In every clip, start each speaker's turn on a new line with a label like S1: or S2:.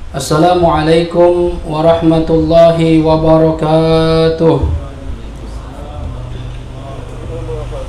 S1: Assalamualaikum warahmatullahi wabarakatuh.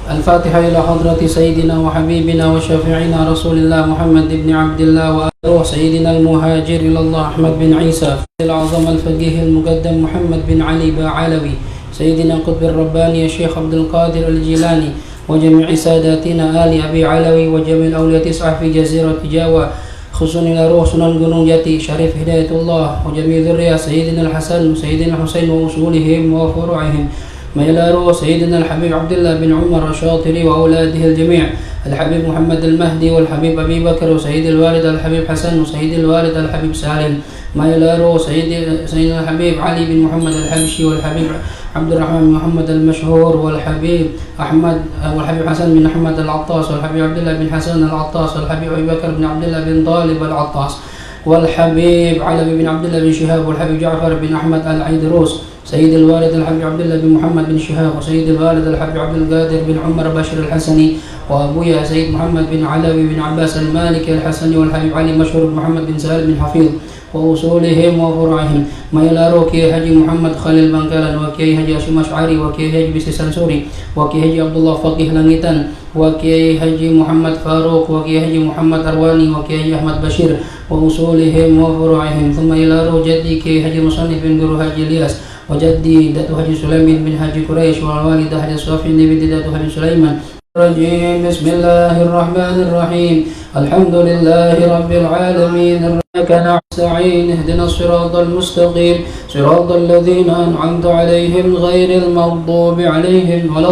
S1: Al-Fatihah ila hadrati Sayyidina wa Habibina wa Syafi'ina Rasulillah Muhammad ibn Abdillah wa aluh Sayyidina al-Muhajir ilallah Ahmad bin Isa Al-Azam al-Faqih al-Muqaddam Muhammad bin Ali Ba'alawi Sayyidina Qutb al-Rabbani Syekh Abdul Qadir al-Jilani wa jami'i sadatina Ali Abi Alawi wa jami'il awliyati sahfi jazirati Jawa khususan ila ruh Sunan Gunung Jati Syarif Hidayatullah wa jami'i dzurriyyah Sayyidina al-Hasan Sayyidina al-Husain wa usulihim wa furu'ihim ma ila ruh Sayyidina al-Habib Abdullah bin Umar Asyatiri wa auladihi al-jami' al-Habib Muhammad al-Mahdi wal Habib Abi Bakar wa Sayyid al-Walid al-Habib Hasan wa Sayyid al-Walid al-Habib Salim ma ila ruh Sayyidina al-Habib Ali bin Muhammad al-Habshi wal Habib Abdurrahman Muhammad al-Mashhur wal Habib Ahmad wal Habib Hasan bin Ahmad al-Attas wal Habib Abdullah bin Hasan al-Attas wal Habib Abi Bakar bin Abdullah bin Talib al-Attas wal Habib Alawi bin Abdullah bin Shihab wal Habib Ja'far bin Ahmad al-Aidrus Sayyid al-Walid al-Habib Abdullah bin Muhammad bin Shihab wa Sayyid al-Walid al-Habib Abdul Qadir bin Umar Bashir al-Hasani wa abuya Sayyid Muhammad bin Alawi bin Abbas al-Maliki al-Hasani wal Habib Ali Mashhur Muhammad bin Salim bin Hafidh وأصولهم وفروعهم ما إلى كي حجي محمد خليل بنكالان وكي حجي هاشم أشعري وكي حجي بيسي سنسوري وكي حجي عبد الله فقيه لنغيتان وكي حجي محمد فاروق وكي حجي محمد أرواني وكي حجي أحمد بشير وأصولهم وفروعهم ثم إلى جدي كي حجي مصنف بن برو حجي الياس وجدي دات حجي سليمان بن حجي قريش والوالد حجي صافي النبي دات حجي سليمان الرجيم بسم الله الرحمن الرحيم الحمد لله رب العالمين إياك نستعين اهدنا الصراط المستقيم صراط الذين أنعمت عليهم غير المغضوب عليهم ولا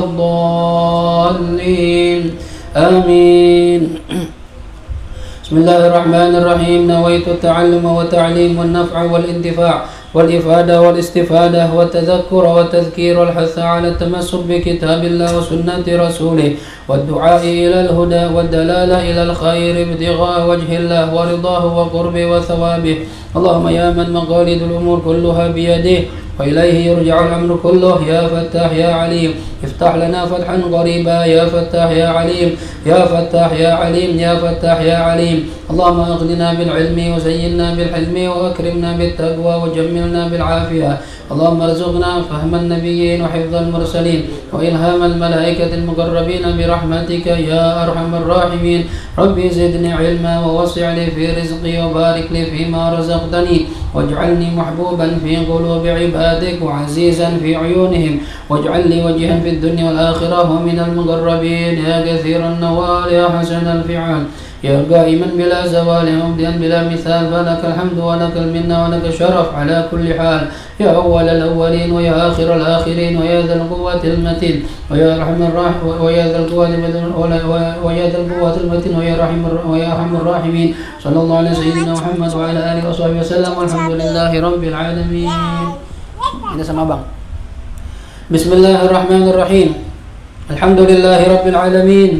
S1: الضالين آمين بسم الله الرحمن الرحيم نويت التعلم والتعليم والنفع والانتفاع والإفادة والاستفادة والتذكر والتذكير والحث على التمسك بكتاب الله وسنة رسوله والدعاء إلى الهدى والدلالة إلى الخير ابتغاء وجه الله ورضاه وقربه وثوابه اللهم يا من مقاليد الأمور كلها بيده وإليه يرجع الأمر كله يا فتاح يا عليم افتح لنا فتحا قريبا يا فتاح يا عليم يا فتاح يا عليم يا فتاح يا عليم اللهم أغننا بالعلم وزينا بالحلم وأكرمنا بالتقوى وجملنا بالعافية اللهم ارزقنا فهم النبيين وحفظ المرسلين وإلهام الملائكة المقربين برحمتك يا أرحم الراحمين ربي زدني علما ووسع لي في رزقي وبارك لي فيما رزقتني واجعلني محبوبا في قلوب عبادك وعزيزا في عيونهم واجعل لي وجها في الدنيا والآخرة ومن المقربين يا كثير النوال يا حسن الفعال يا قائما بلا زوال مبدئا بلا مثال فلك الحمد ولك المنة ولك الشرف على كل حال يا أول الأولين ويا آخر الآخرين ويا ذا القوة المتين ويا أرحم الراحم ويا ذا القوة المتين ويا أرحم الراحمين صلى الله على سيدنا محمد وعلى آله وصحبه وسلم والحمد لله رب العالمين. Ini sama bang. Bismillahirrahmanirrahim. Alhamdulillahi rabbil alamin.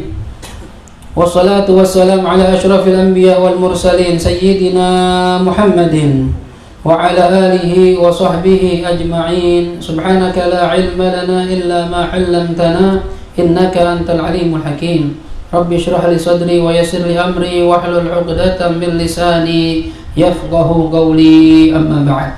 S1: Wassalatu wassalamu ala asyrafil anbiya wal mursalin sayyidina Muhammadin wa ala alihi wa sahbihi ajma'in. Subhanaka la ilma lana illa ma 'allamtana innaka antal alimul hakim. Rabbi shrah li sadri wa yassir li amri wahlul 'uqdatam min lisani yafqahu qawli amma ba'd.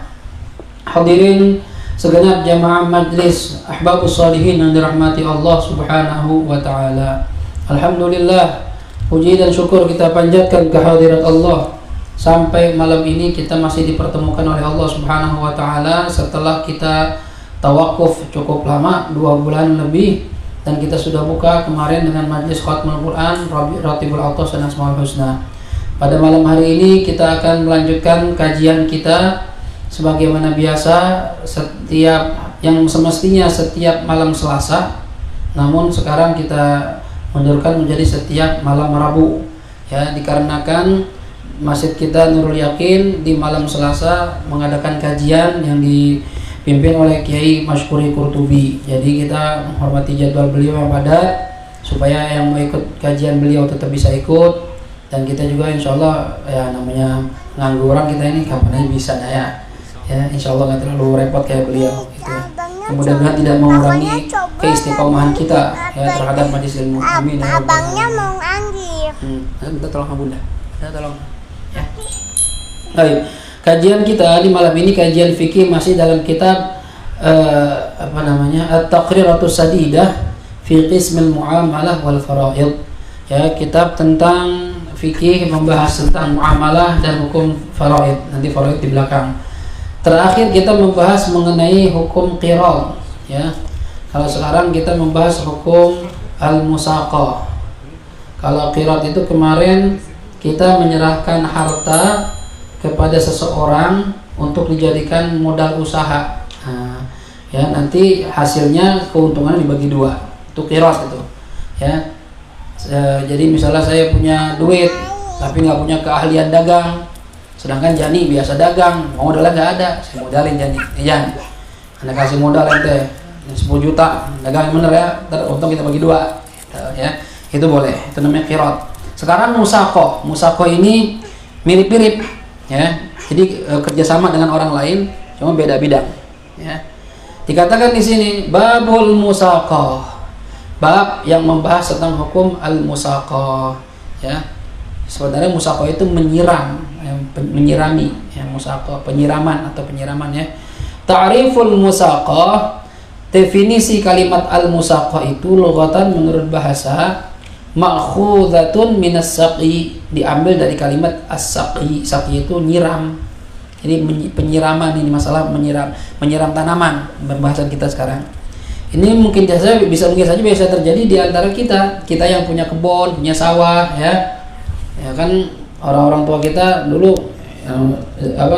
S1: Hadirin segenap jamaah majlis Ahbabus Shalihin yang dirahmati Allah Subhanahu wa taala. Alhamdulillah, puji dan syukur kita panjatkan kehadirat Allah. Sampai malam ini kita masih dipertemukan oleh Allah Subhanahu wa taala setelah kita tawakuf cukup lama, 2 bulan lebih, dan kita sudah buka kemarin dengan majlis Khatmul Quran, Ratibul Autos dan Asmaul Husna. Pada malam hari ini kita akan melanjutkan kajian kita sebagaimana biasa yang semestinya setiap malam Selasa, namun sekarang kita mundurkan menjadi setiap malam Rabu, ya, dikarenakan masjid kita Nurul Yakin di malam Selasa mengadakan kajian yang dipimpin oleh Kiai Mashkuri Qurtubi. Jadi kita menghormati jadwal beliau yang padat supaya yang mau ikut kajian beliau tetap bisa ikut, dan kita juga insya Allah, ya namanya pengangguran kita ini kapan aja bisa ya insya Allah nggak terlalu repot kayak beliau gitu. Mudah-mudahan tidak mengurangi keistiqomahan kita ya terhadap majelis ilmu. Amin.
S2: Abangnya mau anggir.
S1: Kita tolong bunda. Kita tolong. Ya. Baik. Kajian kita di malam ini kajian fikih masih dalam kitab At-Taqriratus Sadidah fi Qismil Muamalah wal Faraid. Ya, kitab tentang fikih membahas tentang muamalah dan hukum faraid. Nanti faraid di belakang. Terakhir kita membahas mengenai hukum qiral, ya. Kalau sekarang kita membahas hukum al-musaqah. Kalau qirat itu kemarin kita menyerahkan harta kepada seseorang untuk dijadikan modal usaha. Nah, ya nanti hasilnya keuntungan dibagi dua. Itu qirat itu. Ya. Jadi misalnya saya punya duit tapi nggak punya keahlian dagang, sedangkan Jani biasa dagang, modalnya nggak ada, saya modalin Jani. Jan, anda kasih modal ente 10 juta, dagang yang bener ya, untung kita bagi dua. Ya, itu boleh, itu namanya qirat. Sekarang musaqah. Musaqah ini mirip-mirip, ya. Jadi kerjasama dengan orang lain, cuma beda bidang. Ya. Dikatakan di sini babul musaqah, bab yang membahas tentang hukum al-musaqah. Ya, sebenarnya musaqah itu menyiram, menyirami. Ya, musaqah penyiraman atau penyiraman ya. Ta'riful musaqah, definisi kalimat al-musaqah itu lughatan menurut bahasa ma'khudhatun minas saqi, diambil dari kalimat as-saqi. Saqi itu nyiram. Jadi penyiraman, ini masalah menyiram tanaman berbahasan kita sekarang. Ini mungkin saja bisa terjadi di antara kita yang punya kebun, punya sawah, ya. Ya kan orang-orang tua kita dulu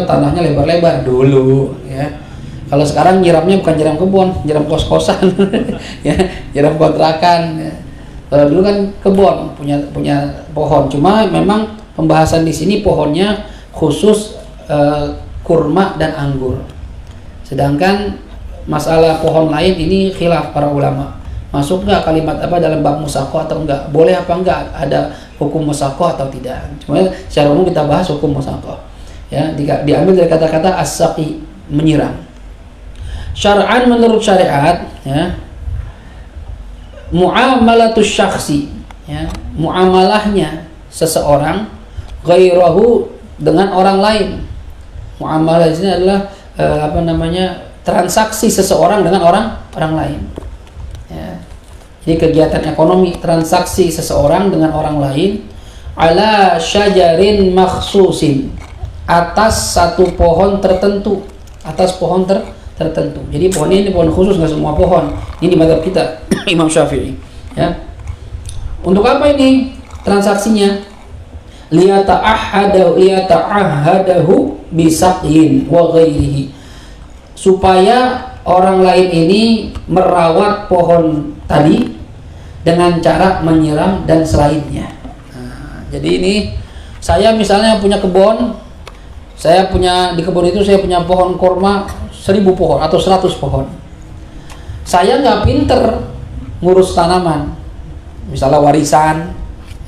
S1: tanahnya lebar-lebar dulu, ya. Kalau sekarang nyiramnya bukan nyiram kebun, nyiram kos-kosan, ya, nyiram kontrakan. Ya. Kalau dulu kan kebun punya pohon, cuma memang pembahasan di sini pohonnya khusus kurma dan anggur. Sedangkan masalah pohon lain ini khilaf para ulama. Masuk nggak kalimat dalam bab musaqah atau enggak? Boleh apa enggak? Ada hukum musaqah atau tidak? Cuma secara umum kita bahas hukum musaqah. Ya, diambil dari kata-kata as-saqi, menyiram. Syar'an menurut syariat, ya, muamalatus syakhsi, ya, muamalahnya seseorang ghairahu dengan orang lain. Muamalah di sini adalah transaksi seseorang dengan orang lain. Ya. Jadi kegiatan ekonomi, transaksi seseorang dengan orang lain ala syajarin makhsusin, atas satu pohon tertentu, atas pohon tertentu. Jadi pohon ini pohon khusus, nggak semua pohon. Ini di mazhab kita Imam Syafi'i. Ya. Untuk apa ini transaksinya? Liyata'ahadahu bisaqin wa ghairihi, supaya orang lain ini merawat pohon tadi dengan cara menyiram dan selainnya. Nah, jadi ini saya misalnya punya kebun, di kebun itu saya punya pohon kurma 1000 pohon atau 100 pohon. Saya nggak pinter ngurus tanaman, misalnya warisan,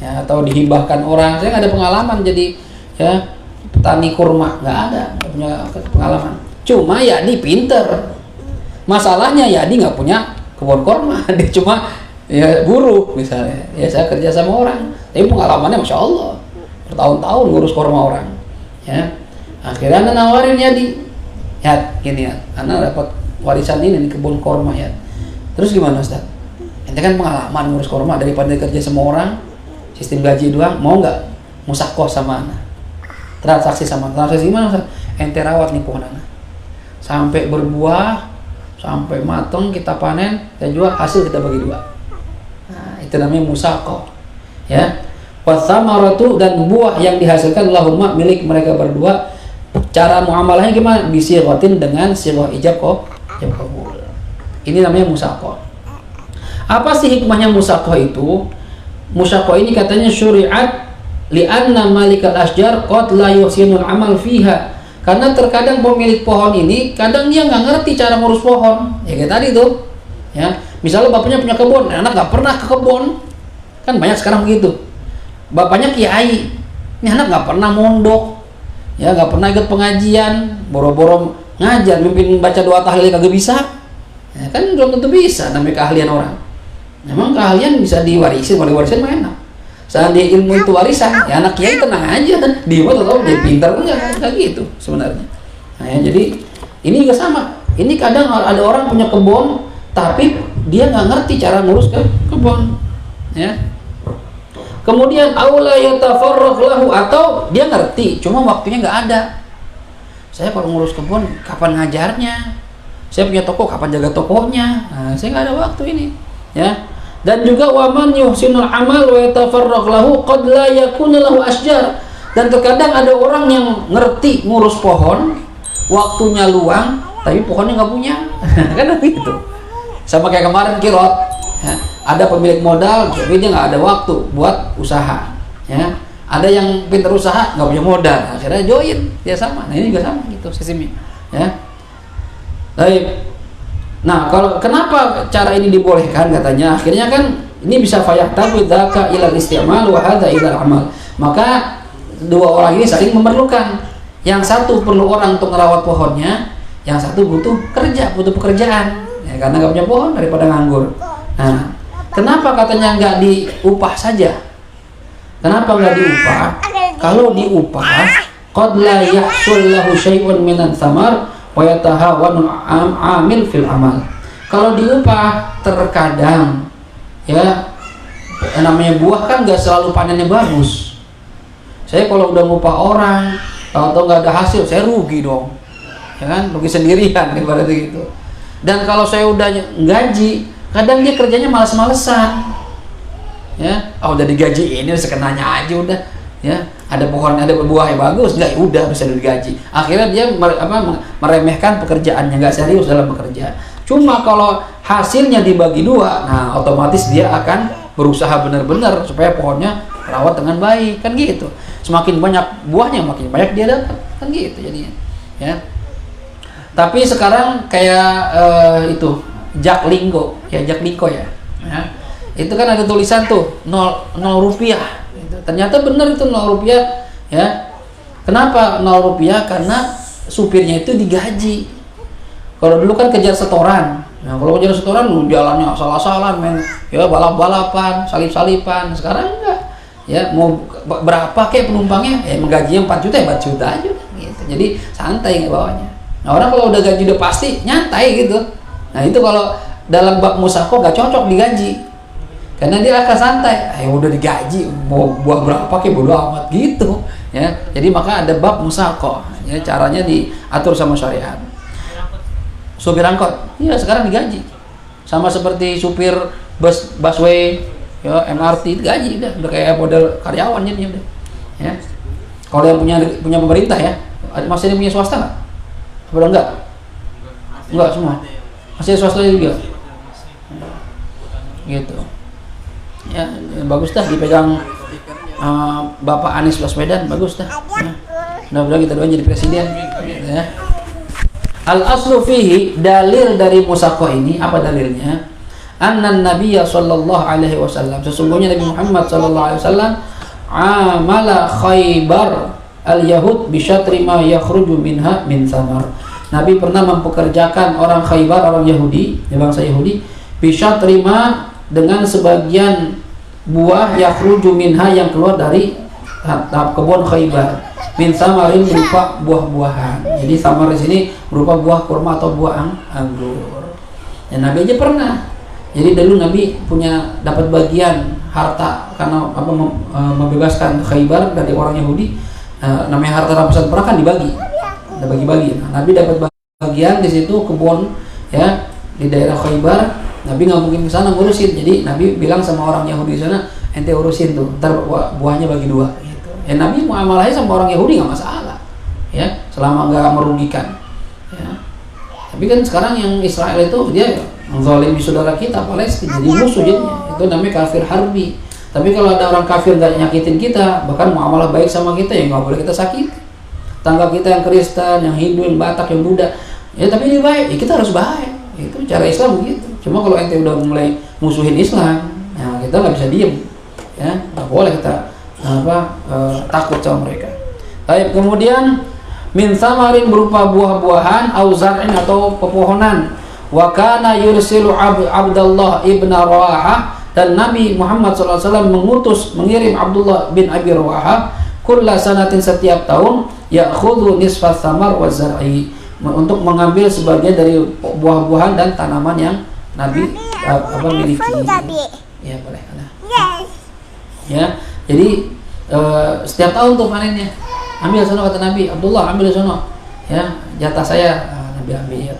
S1: ya, atau dihibahkan orang. Saya nggak ada pengalaman jadi, ya, petani kurma, nggak punya pengalaman. Cuma Yani pinter. Masalahnya Yani nggak punya kebun kurma, dia cuma ya buruh misalnya. Ya saya kerja sama orang, tapi pengalamannya masya Allah, bertahun-tahun ngurus kurma orang. Ya, akhirnya Anda nawarin Yani, ya gini ya, Anda dapat warisan ini di kebun kurma ya. Terus gimana Ustaz? Ente kan pengalaman ngurus kurma, daripada kerja sama orang, sistem gaji doang, mau nggak musaqah sama Anda? Transaksi gimana Ustaz? Ente rawat nih pohon Anda sampai berbuah, sampai matang, kita panen, kita jual, hasil kita bagi dua. Nah, itu namanya musaqah. Ya. Wathamaratu, dan buah yang dihasilkan lahumma, milik mereka berdua. Cara muamalahnya gimana? Bisirghatin, dengan sirghah ijab qabul. Ini namanya musaqah. Apa sih hikmahnya musaqah itu? Musaqah ini katanya syuri'at li'anna malikal asjar qad la yuhsinul amal fiha. Karena terkadang pemilik pohon ini kadang dia nggak ngerti cara ngurus pohon. Ya kayak tadi tuh. Ya, misalnya bapaknya punya kebun, anak nggak pernah ke kebun. Kan banyak sekarang begitu. Bapaknya kiai, ini anak nggak pernah mondok. Ya, nggak pernah ikut pengajian, boro-boro ngajar, mimpin baca doa tahlil kagak bisa. Ya, kan belum tentu bisa, namanya keahlian orang. Memang keahlian bisa diwarisin, kalau diwarisin mah enak.
S2: Seandainya ilmu itu warisan, ya anak kiai tenang aja, dia tahu dia pintar enggak gitu sebenarnya. Nah, ya, jadi ini juga sama. Ini kadang ada orang punya kebun, tapi dia nggak ngerti cara ngurus kebun, ya. Kemudian aula yatafarragh lahu, atau dia ngerti, cuma waktunya nggak ada. Saya kalau ngurus kebun, kapan ngajarnya? Saya punya toko, kapan jaga tokonya? Nah, saya nggak ada waktu ini, ya. Dan juga waman yuhsinul amal wa yatafarragh lahu qad la yakuna lahu asjar. Dan terkadang ada orang yang ngerti ngurus pohon, waktunya luang, tapi pohonnya nggak punya. Kan begitu. Sama kayak kemarin Kirot, ya. Ada pemilik modal, tapi dia nggak ada waktu buat usaha, ya. Ada yang pintar usaha, nggak punya modal, akhirnya join, dia sama. Nah ini juga sama gitu sistemnya, ya. Baik. Nah, kalau kenapa cara ini dibolehkan katanya? Akhirnya kan ini bisa fayahtabu dzaka ila isti'mal wa hadza ila amal. Maka dua orang ini saling memerlukan. Yang satu perlu orang untuk merawat pohonnya, yang satu butuh pekerjaan. Ya, karena nggak punya pohon daripada nganggur. Nah, kenapa katanya nggak diupah saja? Kenapa nggak diupah? Kalau diupah, qad la yahsul lahu syai'un minan thamar wa yatahawanu amil fil amal. Kalau diupah terkadang, ya, namanya buah kan nggak selalu panennya bagus. Saya kalau udah ngupah orang, atau nggak ada hasil, saya rugi dong, ya kan, rugi sendirian ibaratnya gitu. Dan kalau saya udah gaji, kadang dia kerjanya malas-malesan, ya, udah digaji ini sekenanya aja udah, ya, ada pohon, ada buah yang bagus, nggak, udah bisa digaji. Akhirnya dia meremehkan pekerjaannya, nggak serius dalam bekerja. Cuma kalau hasilnya dibagi dua, nah otomatis dia akan berusaha benar-benar supaya pohonnya rawat dengan baik, kan gitu. Semakin banyak buahnya, makin banyak dia dapat, kan gitu jadinya, ya. Tapi sekarang kayak itu Jaklingko, ya, itu kan ada tulisan tuh 0 rupiah. Ternyata benar itu 0 rupiah, ya. Kenapa 0 rupiah? Karena supirnya itu digaji. Kalau dulu kan kejar setoran. Nah, kalau kejar setoran jalannya salah-salah, ya, balap-balapan, salip-salipan. Sekarang enggak. Ya, mau berapa kayak penumpangnya, ya menggajinya 4 juta, ya 4 juta aja gitu. Jadi santai bawahnya. Nah, orang kalau udah gaji udah pasti nyantai gitu. Nah, itu kalau dalam bab musako nggak cocok digaji. Karena dia akan santai, udah digaji, mau buah berapa kayak bodo amat gitu, ya. Jadi maka ada bab musaqah, ya, caranya diatur sama syariat. Supir angkot, ya sekarang digaji, sama seperti supir busway, ya, MRT digaji, udah kayak model karyawan jadi udah, ya. Kalau yang punya pemerintah, ya, masih ada punya swasta nggak? Apa enggak? Enggak semua, masih ada swasta juga, gitu. Ya, bagus dah dipegang Bapak Anies Baswedan, bagus dah. Mudah-mudahan kita doain jadi presiden, ya. Al aslu fihi, dalil dari musaqah ini, apa dalilnya? Anna Nabiyya sallallahu alaihi wasallam, sesungguhnya Nabi Muhammad sallallahu alaihi wasallam amala Khaybar al-Yahud bi syatri ma yakhruju minha min thamar. Nabi pernah mempekerjakan orang Khaybar, orang Yahudi, bangsa Yahudi, bi syatri ma, dengan sebagian buah yakhruju minha, yang keluar dari tahap kebun Khaybar, min samarin, berupa buah-buahan. Jadi samar di sini berupa buah kurma atau buah anggur. Dan Nabi aja pernah. Jadi dulu Nabi punya dapat bagian harta karena membebaskan Khaybar dari orang Yahudi. Namanya harta rampasan perang kan dibagi. Ada bagi-bagi. Nah, Nabi dapat bagian di situ kebun, ya, di daerah Khaybar. Nabi nggak mungkin ke sana ngurusin, jadi Nabi bilang sama orang Yahudi di sana, ente urusin tuh, ntar buahnya bagi 2. Gitu. Ya, Nabi muamalahnya sama orang Yahudi nggak masalah, ya, selama nggak merugikan. Ya. Tapi kan sekarang yang Israel itu dia menzalimi saudara kita Palestina, jadi musuh jadinya. Itu namanya kafir harbi. Tapi kalau ada orang kafir nggak nyakitin kita, bahkan muamalah baik sama kita, ya nggak boleh kita sakit. Tangga kita yang Kristen, yang Hindu, yang Batak, yang Buddha, ya tapi ini baik, ya kita harus baik. Itu cara Islam begitu. Cuma kalau ente udah mulai musuhin Islam, nah kita nggak bisa diem, ya, nggak boleh kita takut sama mereka. Baik, kemudian min samarin berupa buah-buahan, au zar'in atau pepohonan. Wa kana yursilu Abdullah ibn Rawahah, dan Nabi Muhammad SAW mengirim Abdullah bin Abi Rawaha kulla sanatin setiap tahun ya'khudhu nisfat thamar wa zar'i untuk mengambil sebagian dari buah-buahan dan tanaman yang Nabi miliki. Ya boleh. Ya, jadi setiap tahun tuh panennya. Ambil sono kata Nabi, Abdullah ambil sono. Ya, jatah saya Nabi ambil.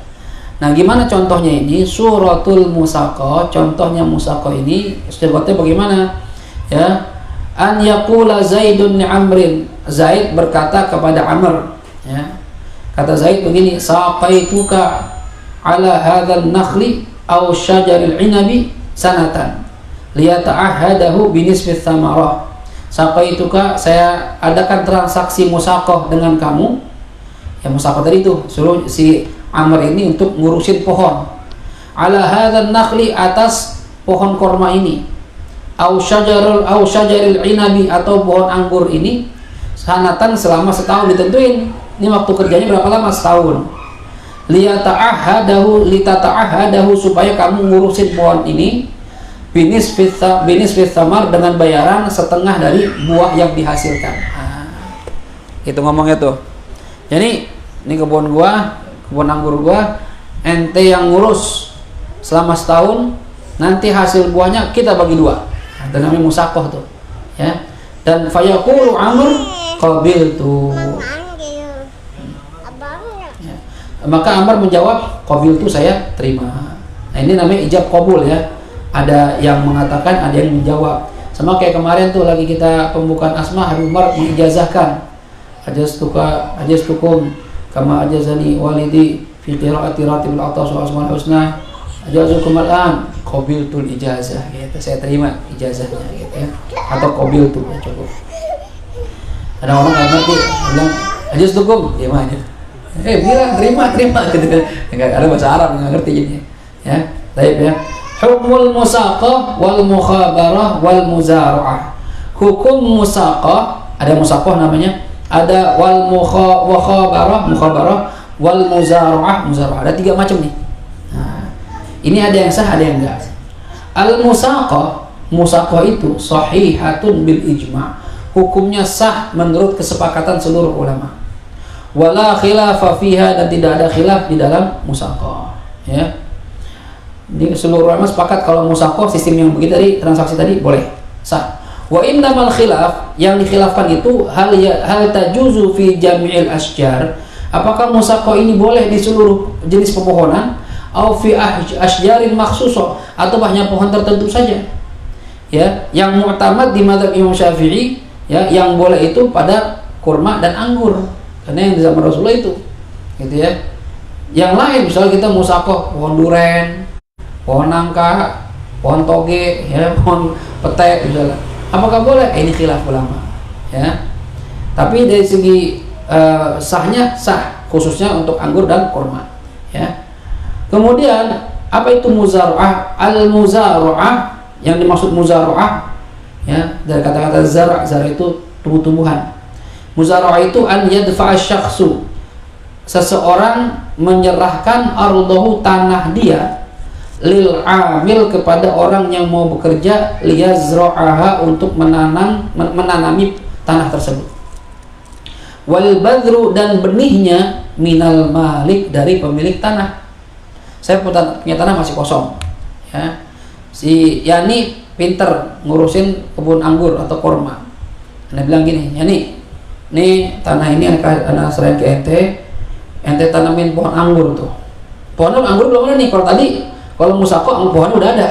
S2: Nah, gimana contohnya ini? Suratul Musaqah, contohnya Musaqah ini sebutnya bagaimana? Ya, an yaqula Zaidun li Amrin. Zaid berkata kepada Amr, ya. Kata Zaid begini, saqaituka ala hadzal nakhli aw syajaril inabi sanatan liyata'ahadahu binisbit thamarah. Saqaituka, saya adakan transaksi musaqah dengan kamu. Ya, musaqah tadi itu suruh si Amr ini untuk ngurusin pohon. Ala hadzal nakhli, atas pohon korma ini. Au syajaril inabi, atau pohon anggur ini sanatan selama setahun ditentuin. Ini waktu kerjanya berapa lama? Setahun. Litata'ahadahu, supaya kamu ngurusin pohon ini binis fit thamar, dengan bayaran setengah dari buah yang dihasilkan. Itu ngomongnya tuh. Jadi ini kebun anggur gua, ente yang ngurus selama setahun, nanti hasil buahnya kita bagi dua. Itu namanya musaqah tuh, ya. Dan fayaqulu Amr qabiltu. Ya. Maka Amr menjawab qabiltu, saya terima. Nah, ini namanya ijab qabul, ya. Ada yang mengatakan, ada yang menjawab. Sama kayak kemarin tuh lagi kita pembukaan Asma, Habib Umar mengijazahkan ajastukum kama ajazani walidi fi qiraati ratibul atas wa asmaul husna ajazukum al'an qabiltul ijazah, gitu. Saya terima ijazahnya, gitu ya. Atau qabiltu, ya, cukup. Ada orang nggak ngerti, bilang ajastukum, gimana? Bilang terima gitu kan. Enggak ada bahasa Arab, nggak ngerti jadinya. Ya, baik ya. Hukmul musaqah wal mukhabarah wal muzara'ah. Hukum musaqah, ada musaqah namanya, ada wal mukhabarah wal muzara'ah. Ada 3 macam nih. Nah, ini ada yang sah, ada yang enggak. Al musaqah itu sahihatun bil ijma'. Hukumnya sah menurut kesepakatan seluruh ulama. Wala khilafa fiha, dan tidak ada khilaf di dalam musaqah, ya. Di seluruh ulama sepakat kalau musaqah sistem yang begitu tadi, transaksi tadi boleh, sah. Wa innamal khilaf, yang dikhilafkan itu hal tajuzu fi jami'il asjar, apakah musaqah ini boleh di seluruh jenis pepohonan, au fi asjarin makhsusah, atau hanya pohon tertentu saja. Ya, yang mu'tamad di mazhab Imam Syafi'i, ya, yang boleh itu pada kurma dan anggur, karena yang di zaman Rasulullah itu, gitu ya. Yang lain misalnya kita musaqah pohon duren, pohon nangka, pohon toge, ya, pohon pete, misalnya. Apakah boleh? Ini khilaf ulama, ya. Tapi dari segi sahnya sah, khususnya untuk anggur dan kurma, ya. Kemudian apa itu muzara'ah? Al muzara'ah, yang dimaksud muzara'ah, ya, dari kata-kata zara' itu tumbuh-tumbuhan. Muzara'ah itu an yadfa'a syakhsu, seseorang menyerahkan ardahu, tanah dia, lil amil, kepada orang yang mau bekerja, liyazra'aha, untuk menanami tanah tersebut. Wal badru, dan benihnya, minal malik, dari pemilik tanah. Saya punya tanah masih kosong, ya. Si Yani pinter ngurusin kebun anggur atau kurma. Anda bilang gini, Yani, nih tanah ini anak serahin ke ente tanamin pohon anggur tuh. Pohon anggur belum ada nih. Kalau musaqah pohonnya udah ada,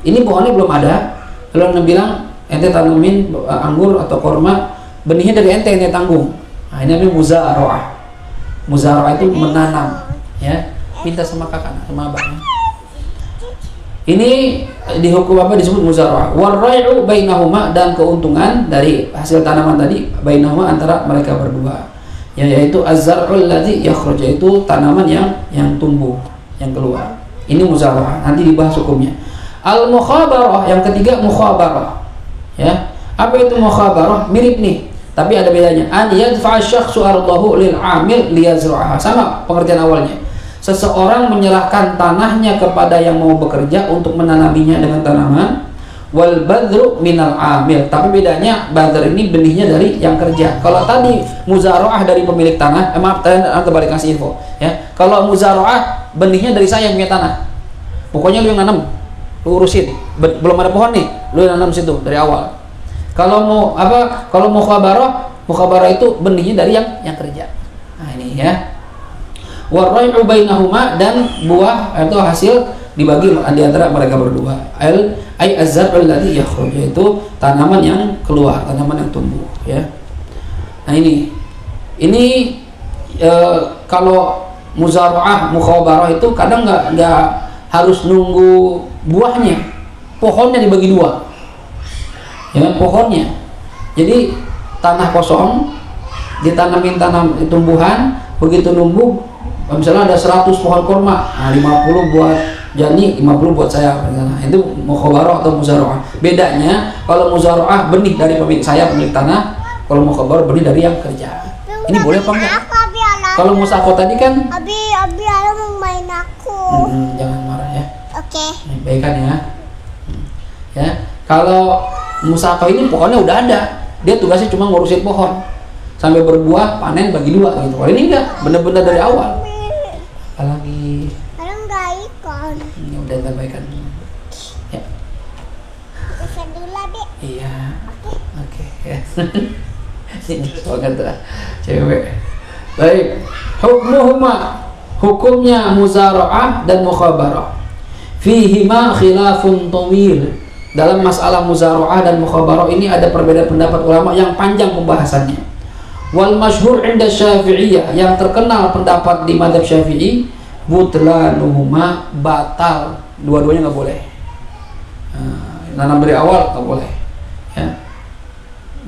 S2: ini pohonnya belum ada. Kalau anda bilang ente tanamin anggur atau kurma, benihnya dari ente tanggung. Nah, ini namanya muzara'ah. Muzara'ah itu menanam, ya. Minta sama kakak, sama abangnya. Ini dihukum apa? Disebut muzara'ah. Warrai'u bainahuma, dan keuntungan dari hasil tanaman tadi bainahuma, antara mereka berdua. Ya, yaitu az-zar'ul ladzi yakhruj, yaitu tanaman yang tumbuh, yang keluar. Ini muzara'ah, nanti dibahas hukumnya. Al-mukhabarah, yang ketiga mukhabarah. Ya. Apa itu mukhabarah? Mirip nih, tapi ada bedanya. An yadfa'a syakhsu ardahu lil 'amil liyazra'aha. Sama pengertian awalnya. Seseorang menyerahkan tanahnya kepada yang mau bekerja untuk menanaminya dengan tanaman. wal badru minal amil. Tapi bedanya badr ini benihnya dari yang kerja. Kalau tadi muzaraah dari pemilik tanah, maaf tadi kembali kasih info ya. Kalau muzaraah benihnya dari saya yang punya tanah. Pokoknya lu yang nanam, lu urusin. Belum ada pohon nih, lu yang nanam situ dari awal. Kalau mau apa? Kalau mukhabarah itu benihnya dari yang kerja. Nah ini ya. Warai'u bainahuma, dan buah atau hasil dibagi di antara mereka berdua. Ai az-zar'u alladhi yakhruj, yaitu tanaman yang keluar, tanaman yang tumbuh ya. Nah ini kalau muzaraah mukhabarah itu kadang nggak harus nunggu buahnya, pohonnya dibagi dua ya, pohonnya. Jadi tanah kosong ditanamin tumbuhan, begitu numbuh misalnya ada 100 pohon kurma, nah 50 buat Jani, 50 buat saya. Nah, itu mukhabarah atau muzaraah. Bedanya kalau muzaraah benih dari pemilik saya, pemilik tanah. Kalau mukhabarah benih dari yang kerja. Ini boleh apa enggak? Kalau musako tadi kan
S3: Abi mau main aku.
S2: Jangan marah ya.
S3: Oke.
S2: Baikkan ya. Ya. Kalau musako ini pohonnya udah ada. Dia tugasnya cuma ngurusin pohon sampai berbuah, panen, bagi dua gitu. Kalau ini enggak, benar-benar dari awal. Apalagi
S3: Enggak ikon.
S2: ini udah terbaikkan ya.
S3: Bisa dulu deh.
S2: Iya. Oke ya. Ini banget lah cewek. Baik, hukumnya muzaraah dan mukhabarah. Fihima khilafun tawil. Dalam masalah muzaraah dan mukhabarah ini ada perbedaan pendapat ulama yang panjang pembahasannya. Wal masyhur 'inda Syafi'iyah, yang terkenal pendapat di mazhab Syafi'i, butlanuhuma, batal, dua-duanya nggak boleh. Nanam dari awal nggak boleh ya.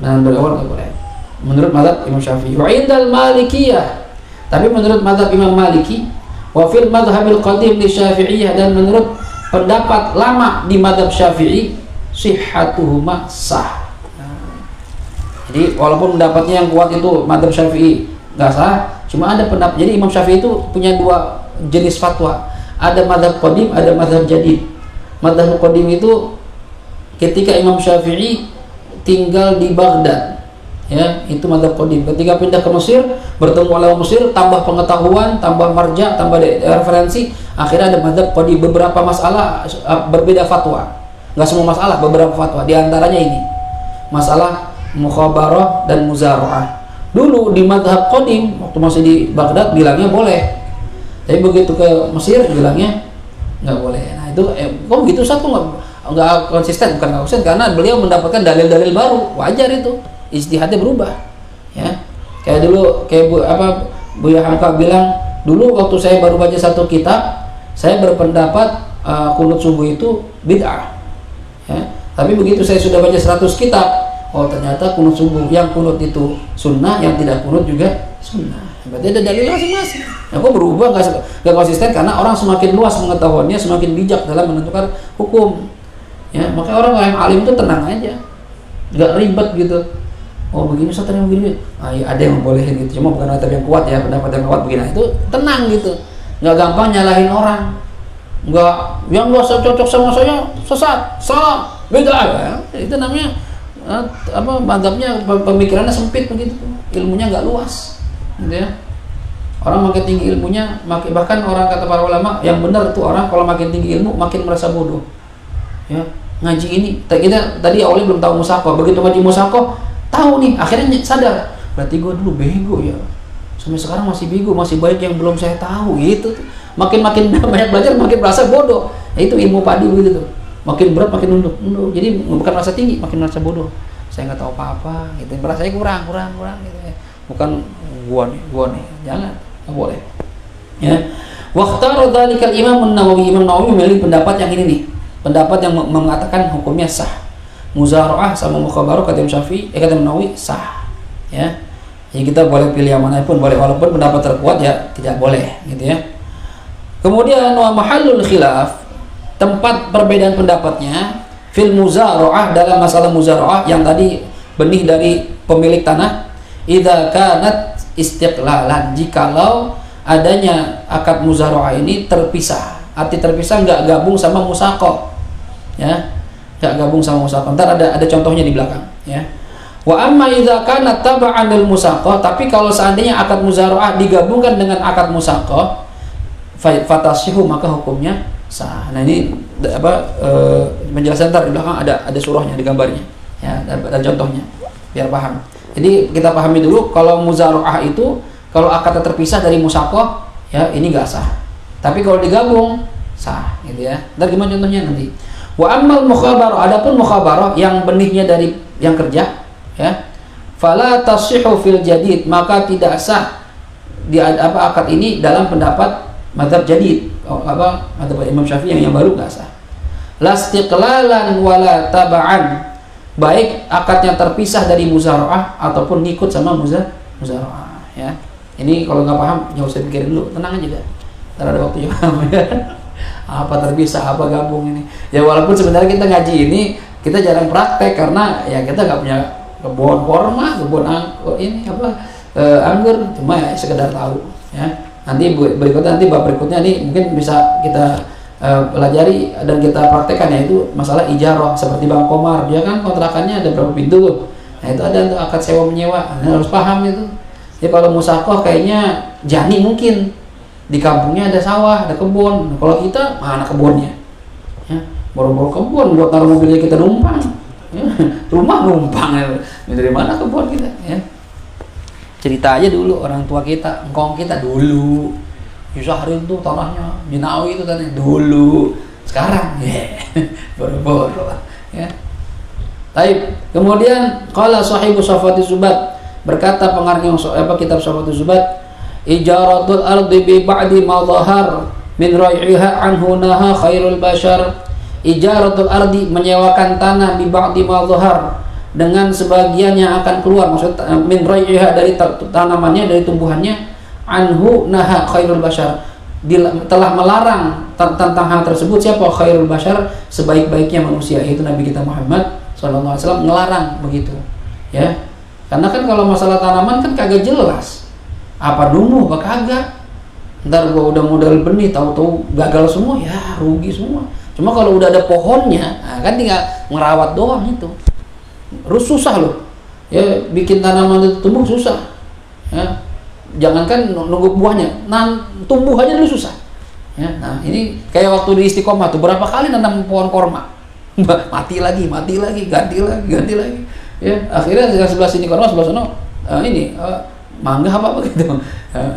S2: Nanam dari awal nggak boleh menurut mazhab Imam Syafi'i. Wa indal Malikiyah, tapi menurut mazhab Imam Maliki, wa fil madhhabil qadim li Syafi'iyah, dan menurut pendapat lama di mazhab Syafi'i, sihhatuhuma sah. Jadi walaupun pendapatnya yang kuat itu mazhab Syafi'i nggak sah, cuma ada pendapat. Jadi Imam Syafi'i itu punya dua jenis fatwa. Ada mazhab qadim, ada mazhab jadid. Mazhab qadim itu ketika Imam Syafi'i tinggal di Baghdad, ya, itu mazhab qadim. Ketika pindah ke Mesir, bertemu ulama Mesir, tambah pengetahuan, tambah marja, tambah referensi, akhirnya ada mazhab qadim. Beberapa masalah berbeda fatwa, nggak semua masalah, beberapa fatwa. Di antaranya ini masalah mukhabarah dan muzaraah. Dulu di mazhab qadim waktu masih di Baghdad bilangnya boleh, tapi begitu ke Mesir bilangnya nggak boleh. Nah itu kok gitu, satu nggak konsisten, bukan nggak konsisten, karena beliau mendapatkan dalil-dalil baru, wajar itu, ijtihadnya berubah ya. Kayak dulu kayak Buya Hamka bilang, dulu waktu saya baru baca satu kitab, saya berpendapat kunut subuh itu bid'ah ya. Tapi begitu saya sudah baca 100 kitab, oh ternyata kunut subuh yang kunut itu sunnah, yang tidak kunut juga sunnah. Berarti ada dalil masing-masing. Nah, kok berubah, nggak konsisten, karena orang semakin luas pengetahuannya, semakin bijak dalam menentukan hukum ya. Makanya orang yang alim itu tenang aja, nggak ribet gitu. Oh begini Ustaz, yang begini, ya, ada yang bolehin gitu, cuma bukan pendapat yang kuat ya, pendapat yang kuat begini. Nah, itu tenang gitu, nggak gampang nyalahin orang, nggak yang nggak cocok sama saya sesat, salah, beda ya. Itu namanya mazhabnya, pemikirannya sempit begitu, ilmunya nggak luas gitu ya. Orang makin tinggi ilmunya, bahkan orang kata para ulama yang benar tuh, orang kalau makin tinggi ilmu makin merasa bodoh ya. Ngaji ini kita tadi awalnya belum tahu musaqah, begitu ngaji musaqah tahu nih, akhirnya sadar, berarti gue dulu bego ya, sampai sekarang masih bego, masih banyak yang belum saya tahu gitu. Makin banyak belajar makin merasa bodoh. Nah, itu ilmu padi gitu, makin berat makin nunduk. Jadi bukan merasa tinggi, makin merasa bodoh, saya nggak tahu apa-apa gitu, merasa saya kurang gitu ya. Bukan gua nih, jangan, nggak boleh ya. Waqtara dzalikal Imam An-Nawawi, Imam Nawawi memilih pendapat yang ini nih, pendapat yang mengatakan hukumnya sah. Muzaraah sama mukhabarah kata Imam Syafi'i, kata Imam Nawawi sah ya. Jadi kita boleh pilih yang mana pun boleh, walaupun pendapat terkuat ya tidak boleh gitu ya. Kemudian wa mahallul khilaf, tempat perbedaan pendapatnya, fil muzaraah, dalam masalah muzaraah yang tadi benih dari pemilik tanah, idza kanat istiqlalan, jikalau adanya akad muzaraah ini terpisah. Arti terpisah, nggak gabung sama musaqah ya. nggak gabung sama musaqah. Ntar ada contohnya di belakang, ya. Wa amma idza kana tab'an lil musaqah, tapi kalau seandainya akad muzaraah digabungkan dengan akad musaqah, fatasihu, maka hukumnya sah. Nah ini penjelasan ntar di belakang ada surahnya, di gambarnya, ya, dan contohnya biar paham. Jadi kita pahami dulu kalau muzaraah itu kalau akadnya terpisah dari musaqah, ya ini nggak sah. Tapi kalau digabung sah, gitu ya. Ntar gimana contohnya nanti. Wa ammal mukhabarah, adapun mukhabarah yang benihnya dari yang kerja, ya, fala tasihhu fil jadid, maka tidak sah di akad ini dalam pendapat mazhab jadid, mazhab Imam Syafi'i yang baru nggak sah. Lastiqlalan wala taba'an, baik akadnya terpisah dari muzaraah ataupun ngikut sama muzaraah, ya. Ini kalau nggak paham nggak usah pikirin dulu, tenang aja dah. Ntar ada waktunya paham, ya. Apa terpisah, apa gabung ini. Ya walaupun sebenarnya kita ngaji ini kita jarang praktek karena ya kita nggak punya kebun korma, kebun anggur, cuma ya sekedar tahu, ya. Nanti berikutnya, bab berikutnya nih mungkin bisa kita pelajari dan kita praktekkan, yaitu masalah ijarah seperti Bang Komar, dia kan kontrakannya ada berapa pintu tuh. Nah itu ada untuk akad sewa menyewa, nah, harus paham itu. Jadi kalau musaqah kayaknya jani mungkin di kampungnya ada sawah, ada kebun. Nah, kalau kita mana kebunnya? Ya, boro-boro kebun buat taruh mobilnya kita numpang. Ya, rumah numpang, ya. Dari mana kebun kita? Ya. Cerita aja dulu orang tua kita, engkong kita dulu. Yusahrin tuh tanahnya, Jinawi itu tanahnya dulu. Sekarang, ya, boro-boro. Ya. Baik. Kemudian qala sahibu Safwati Zubat, berkata pengarang kitab Safwati Zubat, ijaratul ardi bi ba'di ma dhahar min rai'iha anhu naha khairul bashar. Ijaratul ardi, menyewakan tanah, bi ba'di ma dhahar, dengan sebagian yang akan keluar, maksudnya min rai'iha, dari tanamannya, dari tumbuhannya, anhu naha khairul bashar, telah melarang tentang hal tersebut siapa? Khairul bashar, sebaik-baiknya manusia, yaitu Nabi kita Muhammad SAW melarang begitu, ya. Karena kan kalau masalah tanaman kan kagak jelas apa dulu apa kagak. Ntar gua udah modal benih tahu-tahu gagal semua, ya rugi semua. Cuma kalau udah ada pohonnya, nah kan tinggal ngerawat doang itu. Susah loh, ya bikin tanaman itu tumbuh susah, ya. Jangankan nunggu buahnya, nah tumbuh aja dulu susah, ya. Nah ini kayak waktu di Istiqomah tuh berapa kali nanam pohon korma, mati lagi, ganti lagi, ya. Akhirnya yang sebelah sini korma, sebelah sana mangga apa gitu,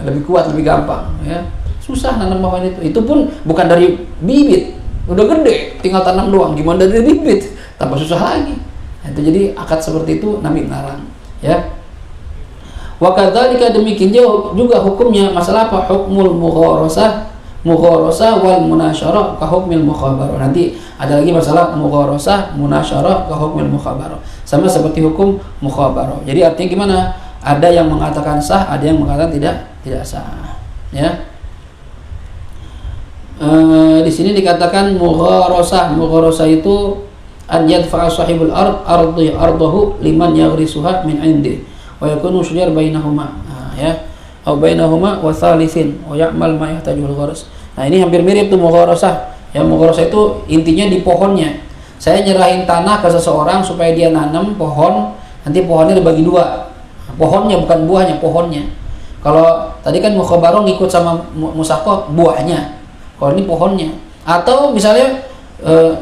S2: lebih kuat, lebih gampang, ya. Susah nanam pohon itu pun bukan dari bibit, udah gede tinggal tanam doang, gimana dari bibit, tambah susah lagi. Nah, itu jadi akad seperti itu Nabi melarang, ya. Wa kadzalika, demikian juga hukumnya masalah apa? Hukmul mugharasah wal munasyarah ka hukmil mukhabarah. Nanti ada lagi masalah mugharasah, munasyarah ka hukmil mukhabarah. Sama seperti hukum mukhabarah. Jadi artinya gimana? Ada yang mengatakan sah, ada yang mengatakan tidak sah, ya. Di sini dikatakan mugharasah itu an yadfa'a sahibul ardahu liman yaghrisuha min indi wa yakunu syajar bainahuma, ya, atau bainahuma wa thalithin wa ya'mal ma yahtajul gharas. Nah ini hampir mirip tuh mugharasah. Ya, mugharasah itu intinya di pohonnya. Saya nyerahin tanah ke seseorang supaya dia nanam pohon, nanti pohonnya dibagi dua. Pohonnya bukan buahnya, pohonnya. Kalau tadi kan mukhabarah ngikut sama musaqah buahnya. Kalau ini pohonnya. Atau misalnya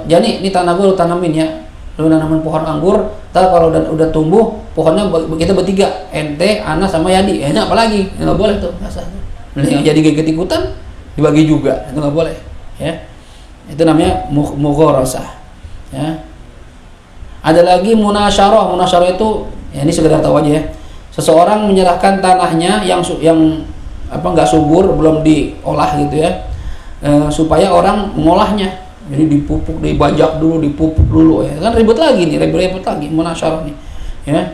S2: Jani, ini tanah gue lu tanamin, ya. Lu nanamin pohon anggur, ntar kalau udah tumbuh pohonnya kita bertiga, ente, ana sama Yadi. Ini apa lagi? Nggak boleh tuh, nggak sah. Yang jadi ikut ikutan dibagi juga, itu nggak boleh, ya. Itu namanya mugharasah, ya. Ada lagi munasyarah. Munasyarah itu, ya ini sekedar tahu aja, ya. Seseorang menyerahkan tanahnya yang nggak subur, belum diolah gitu, ya, supaya orang mengolahnya. Jadi dipupuk, dibajak dulu, ya kan ribet lagi nih, ribet lagi munasyarah nih, ya.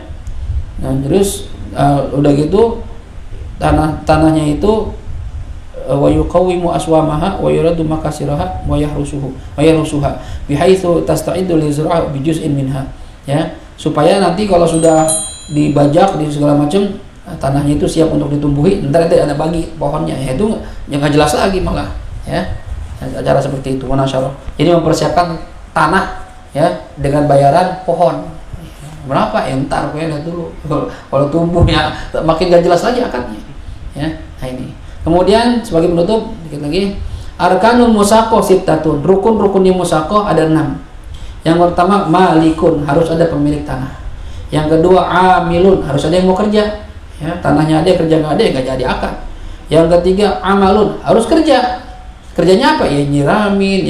S2: Nah terus udah gitu tanahnya itu wa yuqawwimu aswamaha wa yuradu makasiraha wa yahrusuha bihaitsu tasta'iddu li zira'ah bi juz'in minha, ya, supaya nanti kalau sudah dibajak di segala macam, tanahnya itu siap untuk ditumbuhi, ntar nanti ada bagi pohonnya, ya itu nggak jelas lagi malah, ya. Cara seperti itu munasyarah. Jadi mempersiapkan tanah ya dengan bayaran pohon. Berapa? Entar gue lihat dulu. Kalau tumbuhnya makin gak jelas lagi akadnya. Ya, nah ini. Kemudian sebagai penutup dikit lagi, arkanul musaqah sittatun. Rukun-rukunnya musaqah ada 6. Yang pertama malikun, harus ada pemilik tanah. Yang kedua amilun, harus ada yang mau kerja. Ya, tanahnya ada, kerja nggak ada, nggak jadi akad. Yang ketiga amalun, harus kerja. Kerjanya apa? Ya nyiramin,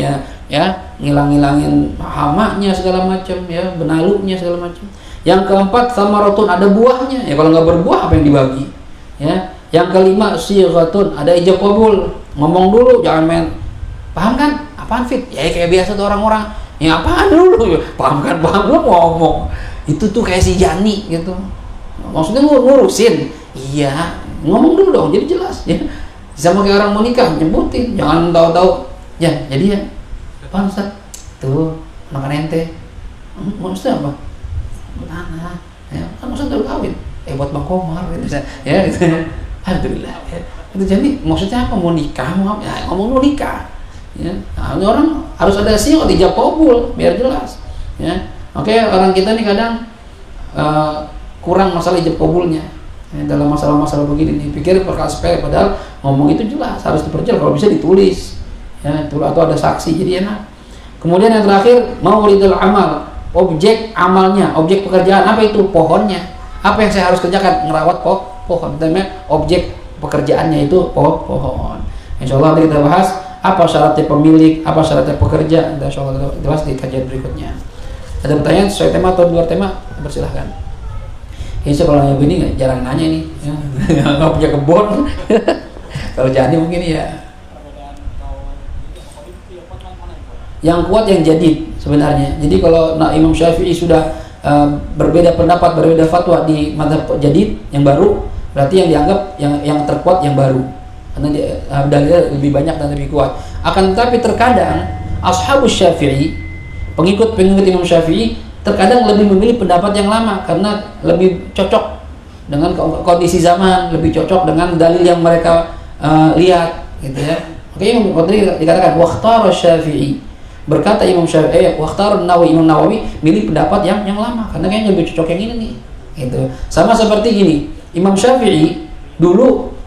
S2: ya ngilang-ngilangin hamanya segala macam, ya benalunya segala macam. Yang keempat samaratun, ada buahnya. Ya kalau nggak berbuah apa yang dibagi? Ya. Yang kelima sighatun, ada ijab qabul. Ngomong dulu, jangan main. Paham kan? Apaan fit? Ya kayak biasa tuh orang-orang. Ya apaan dulu? Paham kan? Paham lu ngomong. Itu tuh kayak si Jani gitu. Maksudnya ngurusin. Iya, ngomong dulu dong, jadi jelas ya. Sama kayak orang mau nikah, nyebutin, jangan tahu-tahu. Ya, jadi ya. Apaan Ustaz? Tuh, makan ente. Maksudnya apa? Tanah, ya kan maksudnya udah kawin, buat Bang Komar gitu, ya gitu. Alhamdulillah, ya. Itu jadi maksudnya apa? Mau nikah, mau ya, ngomong mau nikah, ya. Nah, orang harus ada siok ijab qabul biar jelas, ya. Oke, orang kita nih kadang kurang masalah ijab qabulnya, ya, dalam masalah-masalah begini nih, pikir perkara sepele, padahal ngomong itu jelas harus diperjelas, kalau bisa ditulis, ya, atau ada saksi jadi enak. Kemudian yang terakhir mauridul amal. Objek amalnya, objek pekerjaan apa itu? Pohonnya. Apa yang saya harus kerjakan? Ngerawat pohon. Namanya objek pekerjaannya itu pohon. Insya Allah nanti kita bahas apa syaratnya pemilik, apa syaratnya pekerja. Insya Allah kita bahas di kajian berikutnya. Ada pertanyaan sesuai tema atau luar tema? Persilahkan. Ini kalau yang begini jarang nanya nih, nggak punya kebun. Kalau jadi mungkin ya. Yang kuat yang jadid sebenarnya. Jadi kalau Imam Syafi'i sudah berbeda pendapat, berbeda fatwa di mazhab jadid yang baru, berarti yang dianggap yang terkuat yang baru. Karena dalilnya lebih banyak dan lebih kuat. Akan tetapi terkadang ashabus Syafi'i, pengikut-pengikut Imam Syafi'i terkadang lebih memilih pendapat yang lama karena lebih cocok dengan kondisi zaman, lebih cocok dengan dalil yang mereka lihat gitu ya. Oke, yang dikatakan waqtara Syafi'i, berkata Imam Syafi'i, waqtar Imam Nawawi milih pendapat yang lama karena kayaknya lebih cocok yang ini nih. Gitu. Sama seperti gini, Imam Syafi'i dulu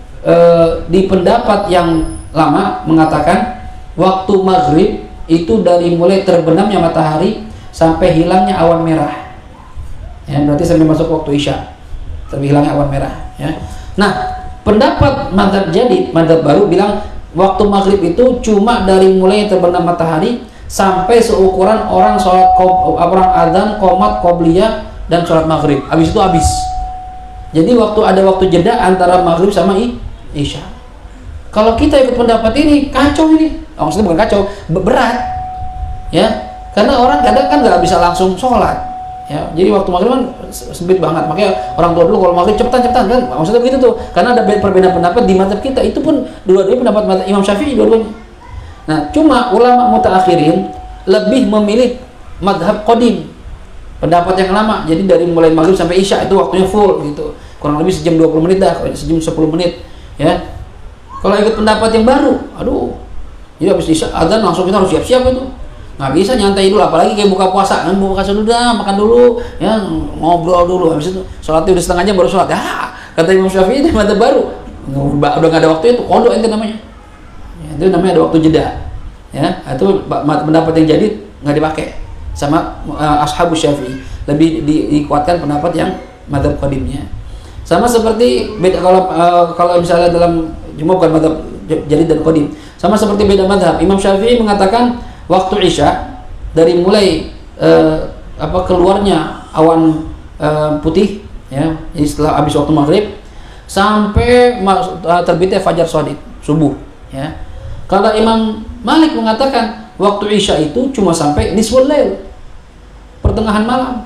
S2: di pendapat yang lama mengatakan waktu maghrib itu dari mulai terbenamnya matahari sampai hilangnya awan merah. Ya, berarti sampai masuk waktu Isya. Sampai hilangnya awan merah, ya. Nah, pendapat mazhab jadid, mazhab baru bilang waktu maghrib itu cuma dari mulai terbenam matahari sampai seukuran orang sholat orang adzan, qomat, qobliyah dan sholat maghrib. Habis itu habis. Jadi ada waktu jeda antara maghrib sama isya. Kalau kita ikut pendapat ini kacau ini. Maksudnya bukan kacau, berat. Ya, karena orang kadang kan nggak bisa langsung sholat. Ya, jadi waktu maghrib kan sempit banget. Makanya orang tua dulu kalau maghrib cepetan kan. Maksudnya begitu tuh. Karena ada perbedaan pendapat di mazhab kita. Itu pun dua-duanya pendapat mazhab Imam Syafi'i dua-duanya. Nah, cuma ulama mutaakhirin lebih memilih madhab qadim, pendapat yang lama. Jadi dari mulai maghrib sampai isya itu waktunya full gitu, kurang lebih sejam 20 menit dah, sejam 10 menit ya. Kalau ikut pendapat yang baru, aduh, jadi habis isya adzan langsung kita harus siap-siap itu, nggak bisa nyantai dulu, apalagi kayak buka puasa kan, buka puasa dulu dah, makan dulu ya, ngobrol dulu, habis itu sholatnya udah setengah jam baru sholat ya. Kata Imam Syafi'i ini madhab baru, udah nggak ada waktu itu kodok ente namanya. Itu namanya ada waktu jeda, ya. Itu pendapat yang jadi nggak dipakai sama ashabus Syafi'i, lebih dikuatkan pendapat yang mazhab qadimnya. Sama seperti beda kalau misalnya dalam cuma bukan mazhab jadi dan qadim, sama seperti beda mazhab. Imam Syafi'i mengatakan waktu isya dari mulai keluarnya awan putih, ya, setelah habis waktu maghrib sampai terbitnya fajar shadiq subuh, ya. Kalau Imam Malik mengatakan waktu Isya itu cuma sampai nisful lail, pertengahan malam.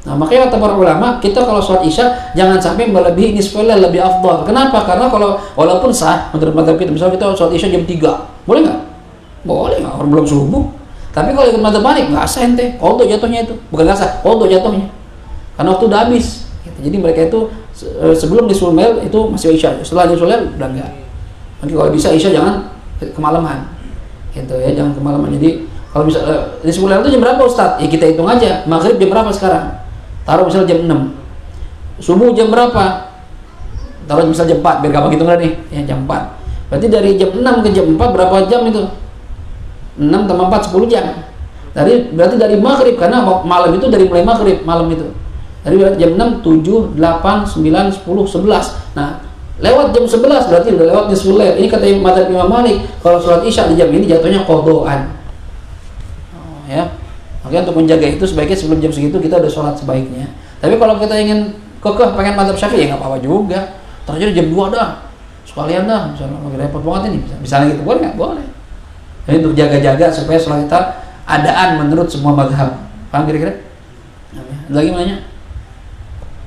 S2: Nah, makanya kata para ulama, kita kalau sholat Isya jangan sampai melebihi nisful lail, lebih afdal. Kenapa? Karena kalau walaupun sah menurut mazhab kita, misalnya kita sholat Isya jam 3, boleh nggak? Boleh nggak? Orang belum subuh. Tapi kalau ikut mazhab Malik nggak sah ente, qadha jatuhnya itu. Bukan nggak sah, qadha jatuhnya. Karena waktu udah habis. Jadi mereka itu sebelum nisful lail itu masih Isya, setelah nisful lail udah enggak. Nanti kalau bisa Isya jangan kemalaman, gitu ya, jangan kemalaman. Jadi Kalau misalnya di 10 lewat itu jam berapa Ustaz? Ya kita hitung aja. Maghrib jam berapa sekarang? Taruh misalnya jam 6. Subuh jam berapa? Taruh misalnya jam 4, biar gampang hitung nih. Ya jam 4. Berarti dari jam 6 ke jam 4 berapa jam itu? 6 tambah 4, 10 jam. Berarti dari maghrib, karena malam itu dari mulai maghrib, malam itu. Dari jam 6, 7, 8, 9, 10, 11. Nah, lewat jam 11 berarti udah lewat jam 10. Ini kata mazhab Imam Malik, kalau sholat isya di jam ini jatuhnya qadhaan. Ya. Makanya untuk menjaga itu sebaiknya sebelum jam segitu kita udah sholat sebaiknya. Tapi kalau kita ingin kekeh pengen mazhab Syafi'i ya nggak apa-apa juga. Terjadi jam 2 dah. Sekalian dah, misalnya lagi repot banget ini. Misalnya gitu boleh nggak? Boleh. Jadi untuk jaga-jaga supaya sholat kita adaan menurut semua mazhab. Paham kira-kira? Ada lagi mana?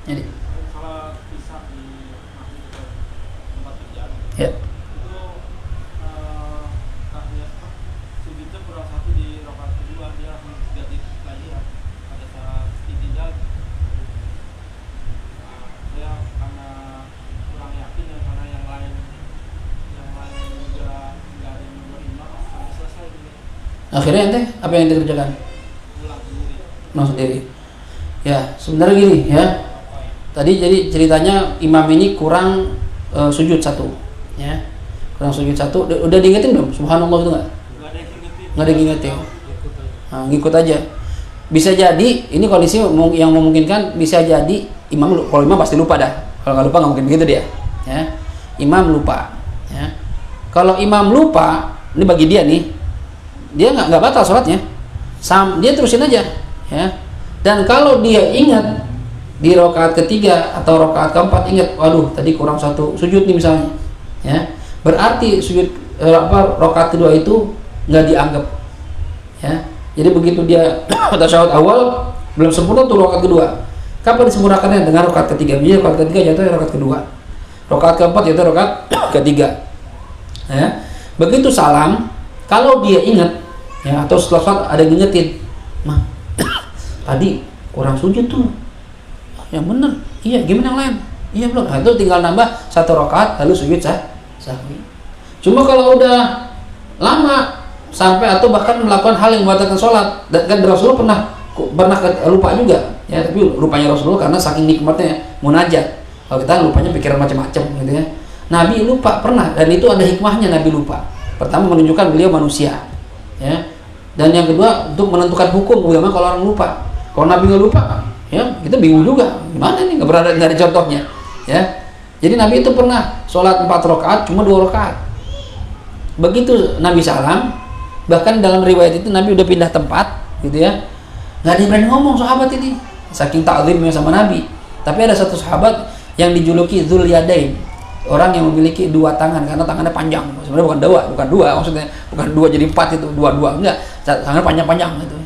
S2: Jadi.
S4: Kalau bisa di tempat kerja,
S2: Ya.
S4: itu sujudnya kurang satu di rakaat kedua, dia ganti lagi ya pada saat istijal. Saya karena kurang yakin ya, karena yang lain juga nggak ada yang menerima sampai selesai gitu.
S2: Akhirnya ente apa yang dikerjakan?
S4: Pulang sendiri.
S2: Pulang sendiri. Ya, sebenarnya gini ya. Tadi jadi ceritanya imam ini kurang sujud satu, ya. Kurang sujud satu. Udah diingetin belum? Subhanallah itu nggak?
S4: Nggak ada yang ngingetin.
S2: Nggak ada yang ngingetin. Nah, ngikut aja. Bisa jadi ini kondisi yang memungkinkan, bisa jadi imam, kalau imam pasti lupa dah. Kalau nggak lupa nggak mungkin begitu dia. Ya. Imam lupa. Ya. Kalau imam lupa, ini bagi dia nih, dia nggak batal sholatnya. Dia terusin aja. Ya. Dan kalau dia ingat di rakaat ketiga atau rakaat keempat ingat, waduh tadi kurang satu sujud nih misalnya, ya berarti sujud rakaat kedua itu nggak dianggap, ya. Jadi begitu dia tasyahud awal belum sempurna tuh rakaat kedua, kapan disempurnakannya? Dengan rakaat ketiga. Jadi rakaat ketiga jatuh rakaat kedua, rakaat keempat jatuh rakaat ketiga, ya. Begitu salam, kalau dia ingat, ya, atau setelah salat ada yang ngingetin, mah tadi kurang sujud tuh. Yang benar, iya, gimana yang lain? Iya belum, nah, itu tinggal nambah satu rakaat lalu sujud sahwi. Cuma kalau udah lama sampai atau bahkan melakukan hal yang membatalkan sholat, dan kan Rasulullah pernah lupa juga, ya, tapi lupanya Rasulullah karena saking nikmatnya munajat. Kalau kita lupanya pikiran macam-macam, gitu ya. Nabi lupa pernah, dan itu ada hikmahnya Nabi lupa. Pertama menunjukkan beliau manusia, ya, dan yang kedua untuk menentukan hukum bagaimana kalau orang lupa. Kalau Nabi nggak lupa, ya kita bingung juga gimana nih, nggak pernah dari contohnya, ya. Jadi Nabi itu pernah sholat 4 rakaat cuma 2 rakaat. Begitu Nabi salam, bahkan dalam riwayat itu Nabi udah pindah tempat, gitu ya, nggak ada yang berani ngomong sahabat ini saking ta'zimnya sama Nabi. Tapi ada satu sahabat yang dijuluki Dzul Yadain, orang yang memiliki 2 tangan karena tangannya panjang. Sebenarnya bukan dua maksudnya, bukan 2 jadi 4 itu, 2 enggak, tangannya panjang-panjang gitu,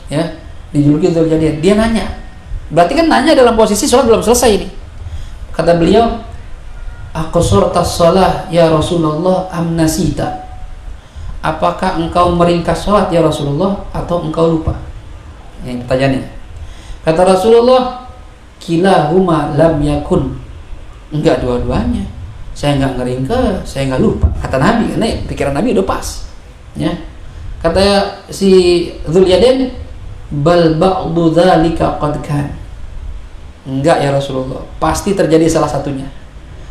S2: ya. Dijuluki Dzul Yadain. Dia nanya, berarti kan nanya dalam posisi sholat belum selesai ini. Kata beliau, aqsurtas shalah ya Rasulullah am nasita? Apakah engkau meringkas sholat ya Rasulullah atau engkau lupa? Ini pertanyaannya. Kata Rasulullah, kilahuma lam yakun. Enggak dua-duanya. Saya enggak ngeringkas, saya enggak lupa. Kata Nabi, karena pikiran Nabi udah pas. Ya. Kata si Dzul Yadain, bal ba'du dzalika qad kan. Enggak ya Rasulullah, pasti terjadi salah satunya.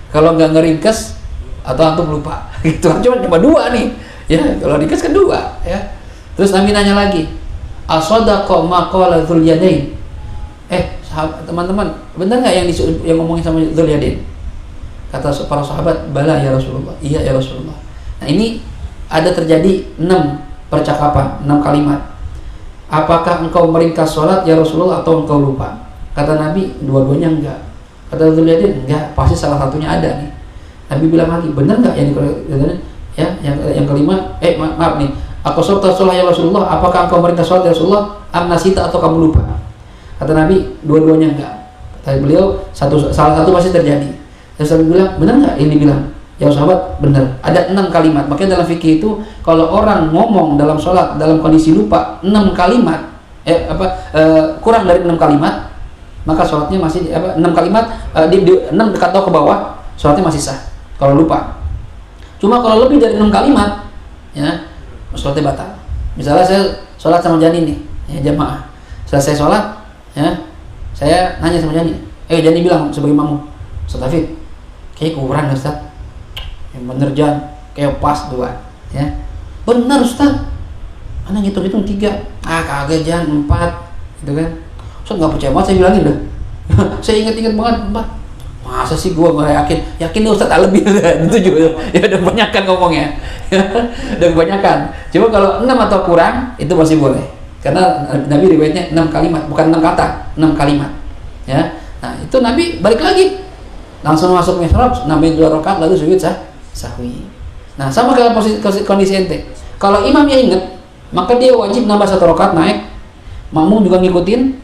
S2: Kalau enggak ngeringkes atau antum lupa. Gitu. Cuma 2 nih. Ya, kalau ringkes kan 2, ya. Terus Nabi nanya lagi, asadaqa ma qala Dzul Yadain? Sahabat, teman-teman, benar enggak yang ngomongin sama Dzul Yadain? Kata para sahabat, bala ya Rasulullah. Iya ya Rasulullah. Nah, ini ada terjadi 6 percakapan, 6 kalimat. Apakah engkau meringkas sholat ya Rasulullah atau engkau lupa? Kata Nabi, dua-duanya enggak. Kata Dzul Yadain, enggak, pasti salah satunya ada nih. Nabi bilang lagi, benar enggak yang kelima? Maaf nih, aku sholat ya Rasulullah, apakah engkau meringkas sholat ya Rasulullah? Am nasita atau kamu lupa? Kata Nabi, dua-duanya enggak. Kata beliau, salah satu pasti terjadi. Terus Nabi bilang, benar enggak? Ini bilang, ya sahabat, benar. Ada 6 kalimat. Makanya dalam fikih itu, kalau orang ngomong dalam sholat dalam kondisi lupa 6 kalimat, kurang dari 6 kalimat, maka sholatnya masih 6 kalimat, 6 dekat atau ke bawah, sholatnya masih sah. Kalau lupa. Cuma kalau lebih dari 6 kalimat, ya, sholatnya batal. Misalnya saya sholat sama Jani nih, ya jamaah. Selesai sholat, ya, saya nanya sama Jani. Jani bilang sebagai makmum, Ustaz Hafid, kayak kurang Ustaz. Yang bener Jan, kayak pas 2, ya. Bener Ustaz. Mana ngitung-ngitung 3. Kagak Jan, 4, gitu kan. Ustaz nggak percaya banget, saya bilangin dah. Saya ingat-ingat banget 4. Masa sih gua nggak yakin nih Ustaz lebih itu juga ya udah kebanyakan ngomongnya. Udah kebanyakan. Coba kalau 6 atau kurang itu masih boleh. Karena Nabi riwayatnya 6 kalimat, bukan 6 kata, 6 kalimat. Ya. Nah, itu Nabi balik lagi. Langsung masuk mihrab, nambahin 2 rakaat lalu sujud sahwi. Nah, sama kayak kondisi ente. Kalau imamnya ingat, maka dia wajib nambah 1 rakaat naik. Makmum juga ngikutin.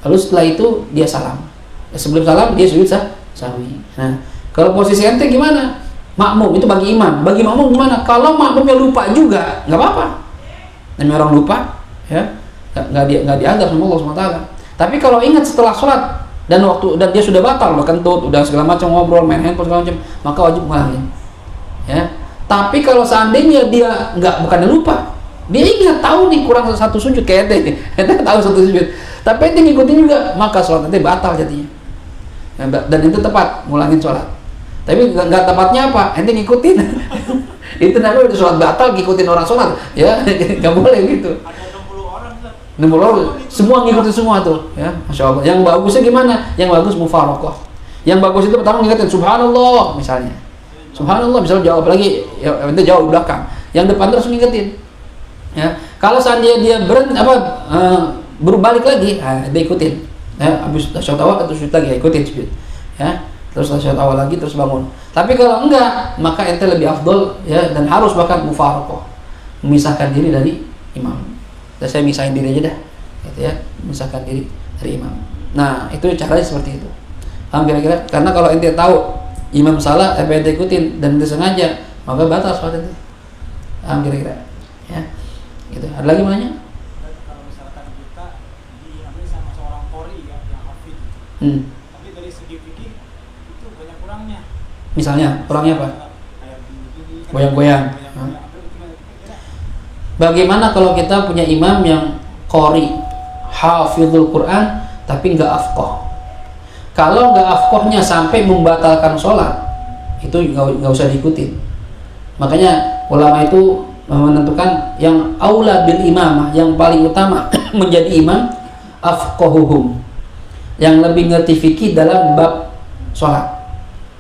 S2: Lalu setelah itu dia salam. Sebelum salam dia sujud sahwi. Nah, kalau posisi ente gimana? Makmum itu bagi imam. Bagi makmum gimana? Kalau makmumnya lupa juga, nggak apa-apa. Namanya orang lupa, ya, nggak dianggap sama Allah SWT. Tapi kalau ingat setelah sholat dan dia sudah batal, udah kentut, udah segala macam ngobrol, main handphone segala macam, maka wajib ngulangin. Ya. Tapi kalau seandainya dia bukannya lupa, dia ingat tahu nih kurang 1 sujud kayak ente tahu 1 sujud, tapi ente ngikutin juga, maka sholat ente batal jadinya. Dan itu tepat ngulangin sholat. Tapi nggak tepatnya apa? Ente ngikutin. Itu namanya udah sholat batal, ngikutin orang sholat, ya nggak boleh gitu.
S4: Ada 60 orang Ustaz.
S2: 60 orang, semua ngikutin semua tuh, ya Masya Allah. Yang bagusnya gimana? Yang bagus mufaroqah. Yang bagus itu pertama ngikutin Subhanallah misalnya. Subhanallah misalnya jawab lagi, ya ente jawab di belakang. Yang depan terus ngikutin. Ya, kalau seandainya dia berbalik lagi, dia ikutin. Ya, habis tasyahud awal atau sujud lagi, ikutin sujud. Ya, terus tasyahud awal lagi terus bangun. Tapi kalau enggak, maka ente lebih afdol, ya, dan harus bahkan mufaroqah, memisahkan diri dari imam. Dan saya misahin diri aja dah, gitu ya, memisahkan diri dari imam. Nah, itu caranya seperti itu. Paham kira-kira? Karena kalau ente tahu imam salah, ente ikutin dan ente sengaja, maka batal sholat ente. Paham kira-kira? Ya, gitu. Ada lagi mana?
S4: Kalau misalkan kita diambil sama seorang qori ya, yang hafid, tapi dari segi fikih itu banyak kurangnya.
S2: Misalnya, kurangnya apa?
S4: Kayak begini,
S2: Goyang-goyang. Bagaimana kalau kita punya imam yang qori, hafizul Quran, tapi nggak afqah? Kalau nggak afqahnya sampai membatalkan sholat, itu nggak usah diikutin. Makanya ulama itu menentukan yang aula bil imamah, yang paling utama menjadi imam afqahuhum, yang lebih ngerti fikih dalam bab sholat.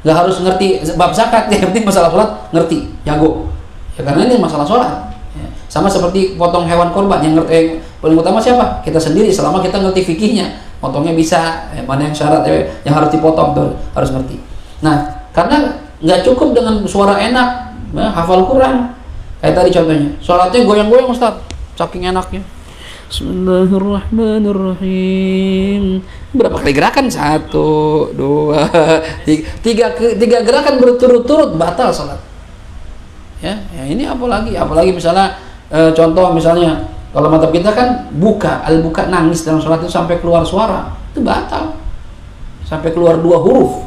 S2: Nggak harus ngerti bab zakat, yang penting masalah sholat ngerti, jago. Ya karena ini masalah sholat. Ya. Sama seperti potong hewan korban, yang ngerti yang paling utama siapa? Kita sendiri, selama kita ngerti fikihnya, potongnya bisa, mana yang syarat yang harus dipotong tuh harus ngerti. Nah, karena nggak cukup dengan suara enak, hafal Quran. Kayak tadi contohnya, sholatnya goyang-goyang Ustaz, saking enaknya. Bismillahirrahmanirrahim. Berapa kali gerakan? 1, 2, 3 gerakan berturut-turut batal sholat. Ya ini apalagi misalnya contoh misalnya kalau madzhab kita kan buka nangis dalam sholat itu sampai keluar suara, itu batal. Sampai keluar 2 huruf.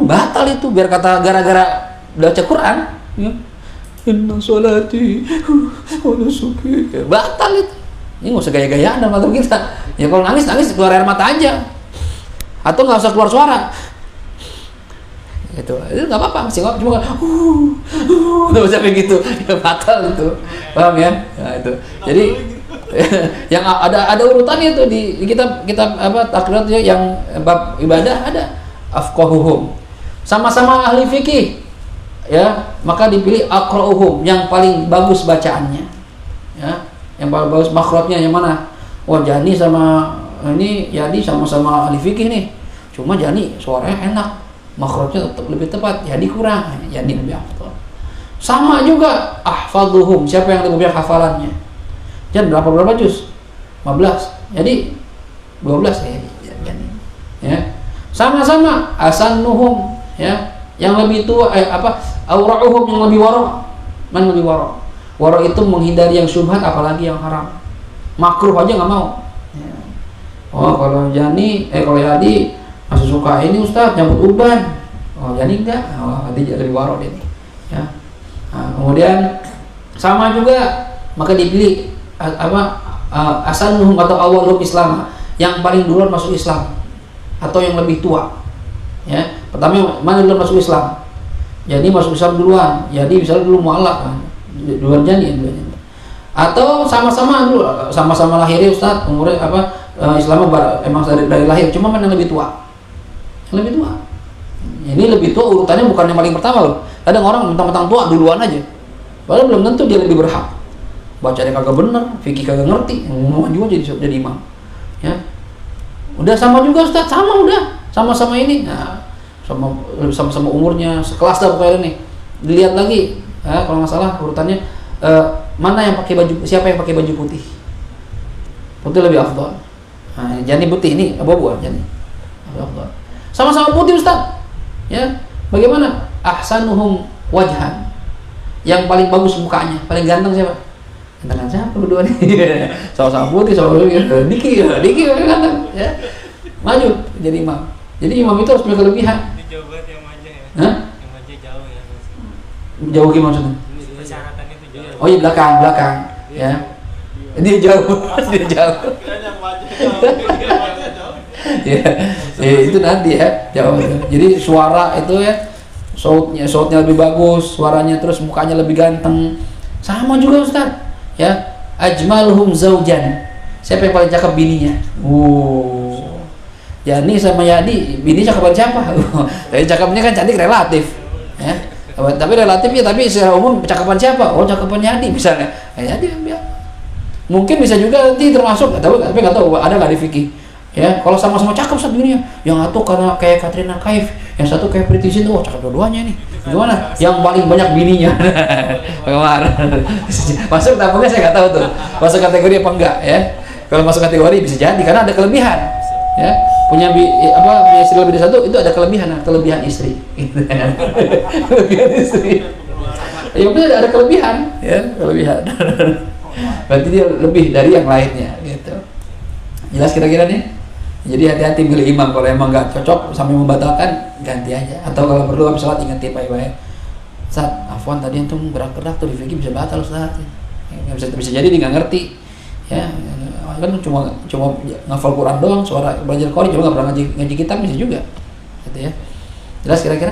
S2: Batal itu, biar kata gara-gara baca Quran, ya. Inna sholati wa nusuki. Batal itu. Ini nggak usah gaya-gayaan dalam madzhab kita. Ya kalau nangis keluar air mata aja. Atau nggak usah keluar suara. Itu nggak apa-apa, masih nggak cuma nggak usah begitu. Ya batal itu. Paham ya? Nah, itu. Jadi yang ada urutannya itu di kitab takrirat yang bab ibadah ada afqahuhum. Sama-sama ahli fikih, ya, maka dipilih aqra'uhum, yang paling bagus bacaannya, ya, yang paling bagus makhrajnya yang mana? Wah, Jani sama ini Yadi sama-sama ahli fikih nih, cuma Jani suaranya enak, makhrajnya lebih tepat, Yadi kurang, Yadi lebih afdal. Sama juga ahfaduhum, siapa yang lebih banyak hafalannya? Jan berapa juz? 15. Jadi 12 ya Jani. Ya. Sama-sama asannuhum, ya, yang lebih tua aura'uhum, yang lebih wara'. Man lebih wara'. Wara' itu menghindari yang syubhat, apalagi yang haram. Makruh aja nggak mau. Ya. Oh, kalau Jani kalau Yadi masih suka ini Ustaz nyambut uban. Oh, Jani enggak. Oh, dia lebih wara' dia nih. Ya. Nah, kemudian sama juga maka dipilih asanuhum atau awalum Islam, yang paling duluan masuk Islam atau yang lebih tua. Ya, pertama mana duluan masuk Islam? Jadi masuk Islam duluan. Jadi misalnya dulu mualaf kan, duluan jadi duluan. Atau sama-sama dulu, sama-sama lahirnya Ustaz, umurnya Islam emang dari lahir, cuma mana yang lebih tua? Yang lebih tua. Ini lebih tua urutannya bukan yang paling pertama loh. Kadang orang mentang-mentang tua duluan aja. Padahal belum tentu dia lebih berhak. Bacanya kagak bener, fikih kagak ngerti, mau juga jadi imam. Ya. Udah sama juga Ustaz, sama-sama ini. Nah, sama-sama umurnya, sekelas dah pokoknya nih. Dilihat lagi, kalau nggak salah urutannya mana yang pakai baju, siapa yang pakai baju putih? Putih lebih afdal. Nah, jani putih ini abu-abu jani. Afdal. Sama-sama putih Ustaz. Ya. Bagaimana? Ahsanuhum wajhan. Yang paling bagus mukanya, paling ganteng siapa? Ganteng siapa berdua nih? Sama-sama putih, sama-sama Diki paling ganteng, ya. Maju jadi imam. Jadi imam itu harus punya kelebihan.
S4: Ini jawaban yang manja ya.
S2: Hah?
S4: Yang manja jauh ya.
S2: Jauh gimana maksudnya?
S4: Persyaratannya itu jauh.
S2: Oh iya belakang, ya. Dia jauh, dia jauh.
S4: Kira yang manja jauh.
S2: Ya, itu nanti ya, jauh. Jadi suara itu ya, sautnya lebih bagus, suaranya, terus mukanya lebih ganteng. Sama juga Ustaz. Ya, ajmaluhum zaujan. Siapa yang paling cakep bininya? Yani sama Yadi, bini cakapan siapa? Tapi cakepnya kan cantik relatif. Ya. Tapi relatif ya, tapi secara umum cakapan siapa? Oh, cakapan Yadi misalnya. Yadi ya. Mungkin bisa juga nanti termasuk, tapi nggak tahu ada nggak di fikih. Ya, kalau sama-sama cakep satu dunia, yang satu karena kayak Katrina Kaif, yang satu kayak Pretty Zinta, oh cakep dua-duanya nih. Gimana? Yang paling banyak bininya. Kemarin. Masuk apa enggak saya nggak tahu tuh. Masuk kategori apa enggak ya? Kalau masuk kategori bisa jadi karena ada kelebihan. Ya, punya istri lebih dari satu itu ada kelebihan istri. Kelebihan istri. Ya benar ada kelebihan, ya, kelebihan. Berarti dia lebih dari yang lainnya gitu. Jelas kira-kira nih? Jadi hati-hati milih imam, kalau emang nggak cocok sampai membatalkan ganti aja, atau kalau perlu habis sholat ingat baik-baik. Ustaz, afwan tadi antum gerak-gerak tuh di fikih bisa batal Ustaz. Bisa jadi dia nggak ngerti. Ya, kan cuma ngafal Quran doang, suara belajar Qori cuma nggak pernah ngaji kitab bisa juga. Gitu ya. Jelas kira-kira?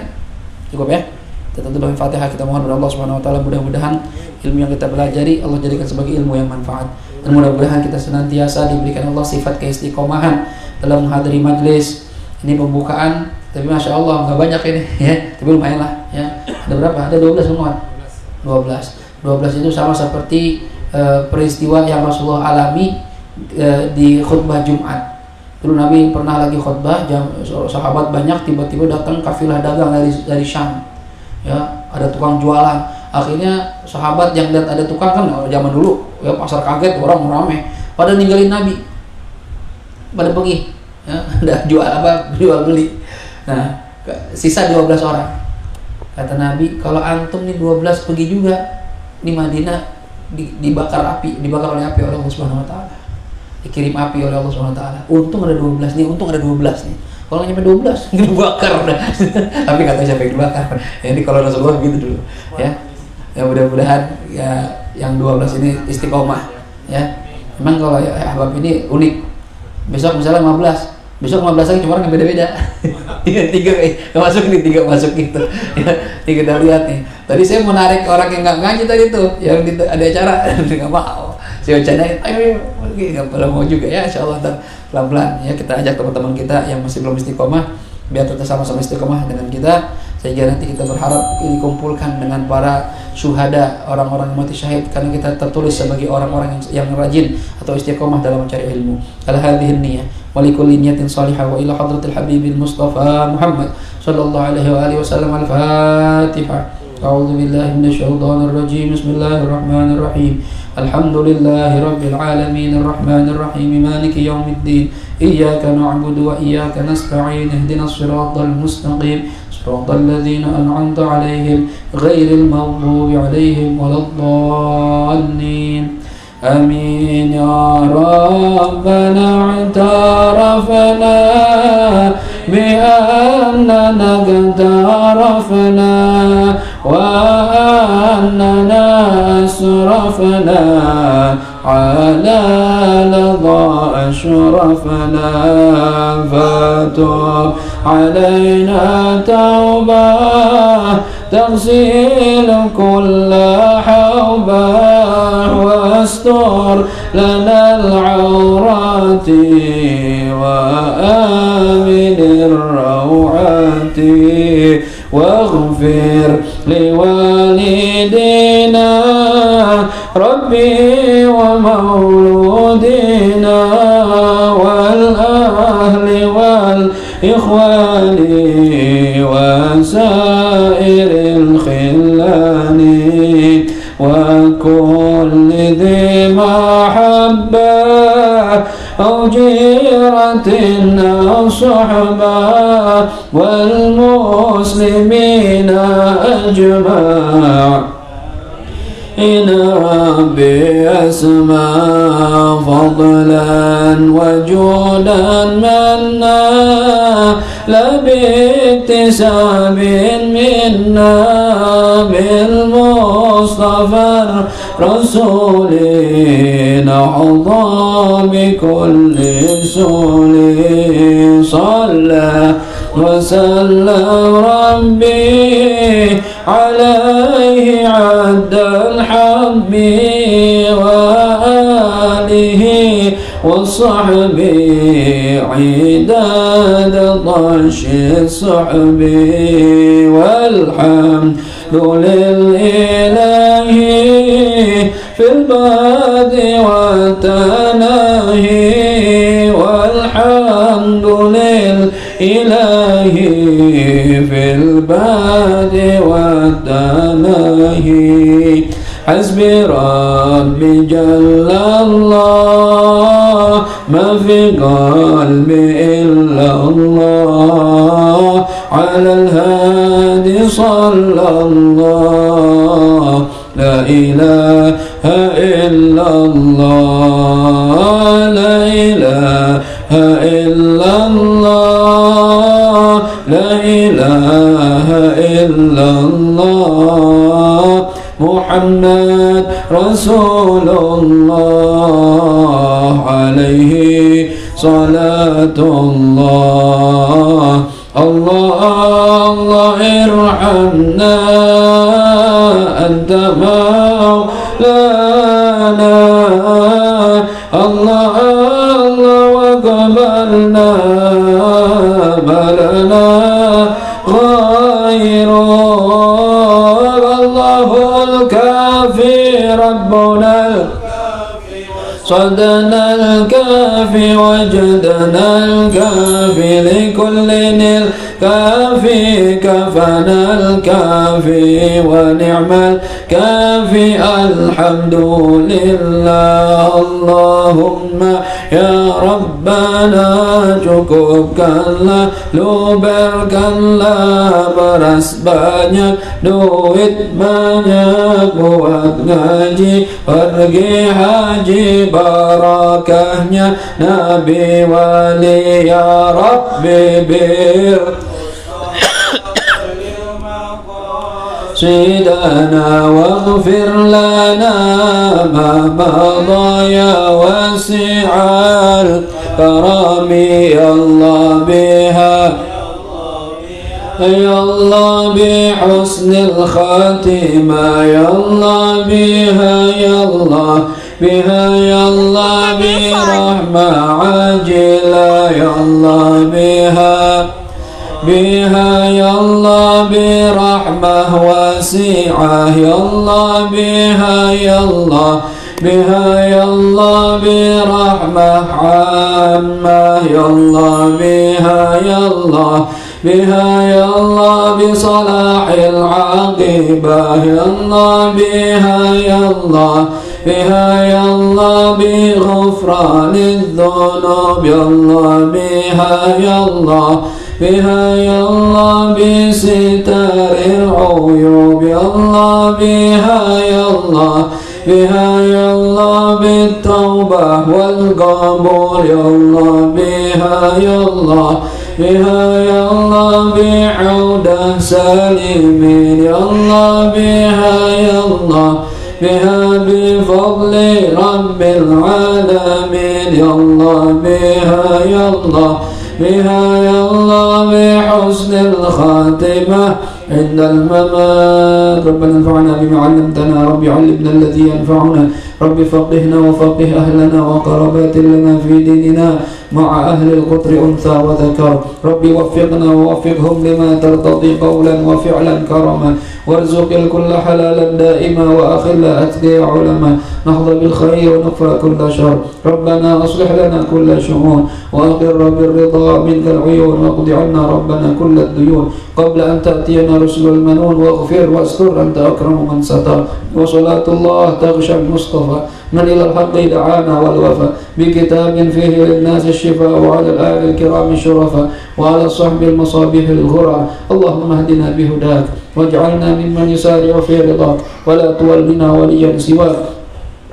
S2: Cukup ya? Kita tutup dengan Fatihah, kita mohon kepada Allah Subhanahu wa taala mudah-mudahan ilmu yang kita pelajari Allah jadikan sebagai ilmu yang manfaat, dan mudah-mudahan kita senantiasa diberikan Allah sifat keistiqomahan dalam menghadiri majlis. Ini pembukaan, tapi masya Allah nggak banyak ini ya, tapi lumayan lah ya. Ada berapa? Ada 12 semua. 12 itu sama seperti peristiwa yang Rasulullah alami di khutbah Jumat. Dulu Nabi pernah lagi khutbah, sahabat banyak, tiba-tiba datang kafilah dagang dari Syam. Ya, ada tukang jualan. Akhirnya sahabat yang lihat ada tukang, kan zaman dulu ya pasar kaget, orang ramai, pada ninggalin Nabi, pada pergi ya, udah jual beli. Nah, sisa 12 orang. Kata Nabi, kalau antum nih 12 pergi juga, di Madinah dibakar oleh api oleh Allah Subhanahu wa taala. Dikirim api oleh Allah Subhanahu wa taala. Untung ada 12 nih. Kalau nyampe 12 dibakar udah. Tapi nggak tahu siapa yang dibakar. Ini kalau Rasulullah begitu dulu ya. Ya mudah-mudahan ya yang 12 ini istiqomah ya. Memang kalau ya ahbab ini unik. Besok misalnya 15, besok 15 lagi cuma orang yang beda-beda. Iya 3 masuk nih, 3 masuk gitu. Ya, ini kita lihat nih. Tadi saya menarik orang yang nggak ngaji tadi tuh, yang ada acara nggak mau. Saya wacanain, ayo nggak boleh mau juga ya, insyaallah ntar pelan-pelan ya kita ajak teman-teman kita yang masih belum istiqomah biar tetap sama-sama istiqomah dengan kita, sehingga nanti kita berharap dikumpulkan dengan para syuhada, orang-orang yang mati syahid, karena kita tertulis sebagai orang-orang yang rajin atau istiqomah dalam mencari ilmu. Ala hadhihi niyyah wa likulli niyatin salihah wa ila hadratil habibil mustafa Muhammad sallallahu alaihi wa alihi wasallam. Al-Fatihah. A'udzu billahi minasyaitonir rajim. Bismillahirrahmanirrahim. Alhamdulillahi rabbil alamin arrahmanir rahim maliki yaumiddin. Iyyaka na'budu wa iyyaka nasta'in. Ihdinas siratal mustaqim. Siratal ladzina an'amta 'alaihim ghairil maghdubi 'alaihim waladdallin. Amin ya rabbana i'tarafna bi annana qad wa annana asra
S1: شرفنا على لظى أشرفنا فتوب علينا توبة تغسل كل حوبة واستر لنا العورات وآمن الروعات واغفر لوالدينا ربي ومولودنا والأهل والإخوان وسائر الخلان وكل ذي محبة أو جيرة أو صحبة والمسلمين أجمع إن ربي أسمى فضلا وجودا منا لا باكتساب منا بالمصطفى الرسول نحظى بكل سول صلى وسلم ربي عليه عد الحب وآله وصحبه عداد طش الصحب والحمد لله في البادئ والتناهي والحمد لله في البادئ والتناهي حسبي ربي جل الله ما في قلبي إلا الله على الهادي صلى الله لا إله إلا الله لا إله إلا الله لا إله إلا الله محمد رسول الله عليه صلاة الله الله ارحمنا أنت مولانا الله وقبلنا ما لنا غيره الله الكافي ربنا صدنا الكافي وجدنا الكافي لكل الكافي كفنا الكافي ونعم الكافي الحمد لله اللهم يا ربنا cukupkanlah lu berkanlah beras banyak duit banyak buat ngaji pergi haji barakahnya Nabi wali ya Rabbi bir سيدنا واغفر لنا ما مضى يا واسع الكرم يا الله بها يا الله بحسن الخاتمة يا الله بها يا الله بها يا الله برحمة عاجلة يا الله بها يا الله برحمة واسعة يا الله بها يا الله بها يا الله برحمة عامة يا الله بها يا الله بها يا الله بصلاح العاقبة يا الله بها يا الله بها يا الله بغفران الذنوب يا الله بها يا الله بها يا الله بستر العيوب يا الله بها يا الله بها يا الله بالتوبة والقبول يا الله بها يا الله بها يا الله بعودة سالمين يا الله بها يا الله
S2: بها بفضل رب العالمين يا الله بها يا الله بها يا الله بحسن الخاتمة عند الممات ربنا انفعنا بما علمتنا رب علمنا الذي ينفعنا رب فقهنا وفقه أهلنا وقربات لنا في ديننا مع أهل القطر أنثى وذكر رب وفقنا ووفقهم لما ترتضي قولا وفعلا كرما وارزق الكل حلالا دائما وأخل أتقي علما نحظى بالخير ونكفى كل شر ربنا أصلح لنا كل شؤون وأقر بالرضا منك العيون واقض عنا ربنا كل الديون قبل أن تأتينا رسل المنون واغفر واستر أنت أكرم من ستر وصلاة الله تغشى المصطفى من إلى الحق دعانا والوفى بكتاب فيه للناس الشفاء وعلى الآل الكرام الشرفاء وعلى الصحب المصابيح الغرى اللهم اهدنا بهداك واجعلنا ممن يسارع في رضاك ولا تولنا وليا سواك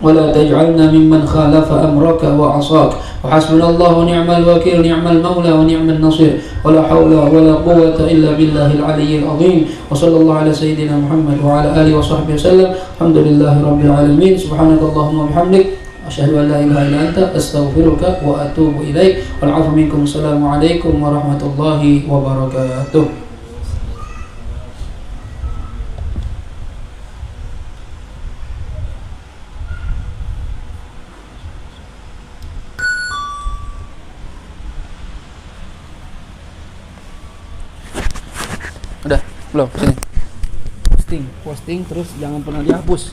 S2: ولا تجعلنا ممن خالف أمرك وعصاك وحسبنا الله ونعم الوكيل نعم المولى ونعم النصير ولا حول ولا قوة إلا بالله العلي العظيم وصلى الله على سيدنا محمد وعلى آله وصحبه وسلم الحمد لله رب العالمين سبحانك اللهم وبحمدك أشهد أن لا إله إلا أنت أستغفرك وأتوب إليك والعفو منكم السلام عليكم ورحمة الله وبركاته. Udah, belum, sini. Posting terus jangan pernah dihapus.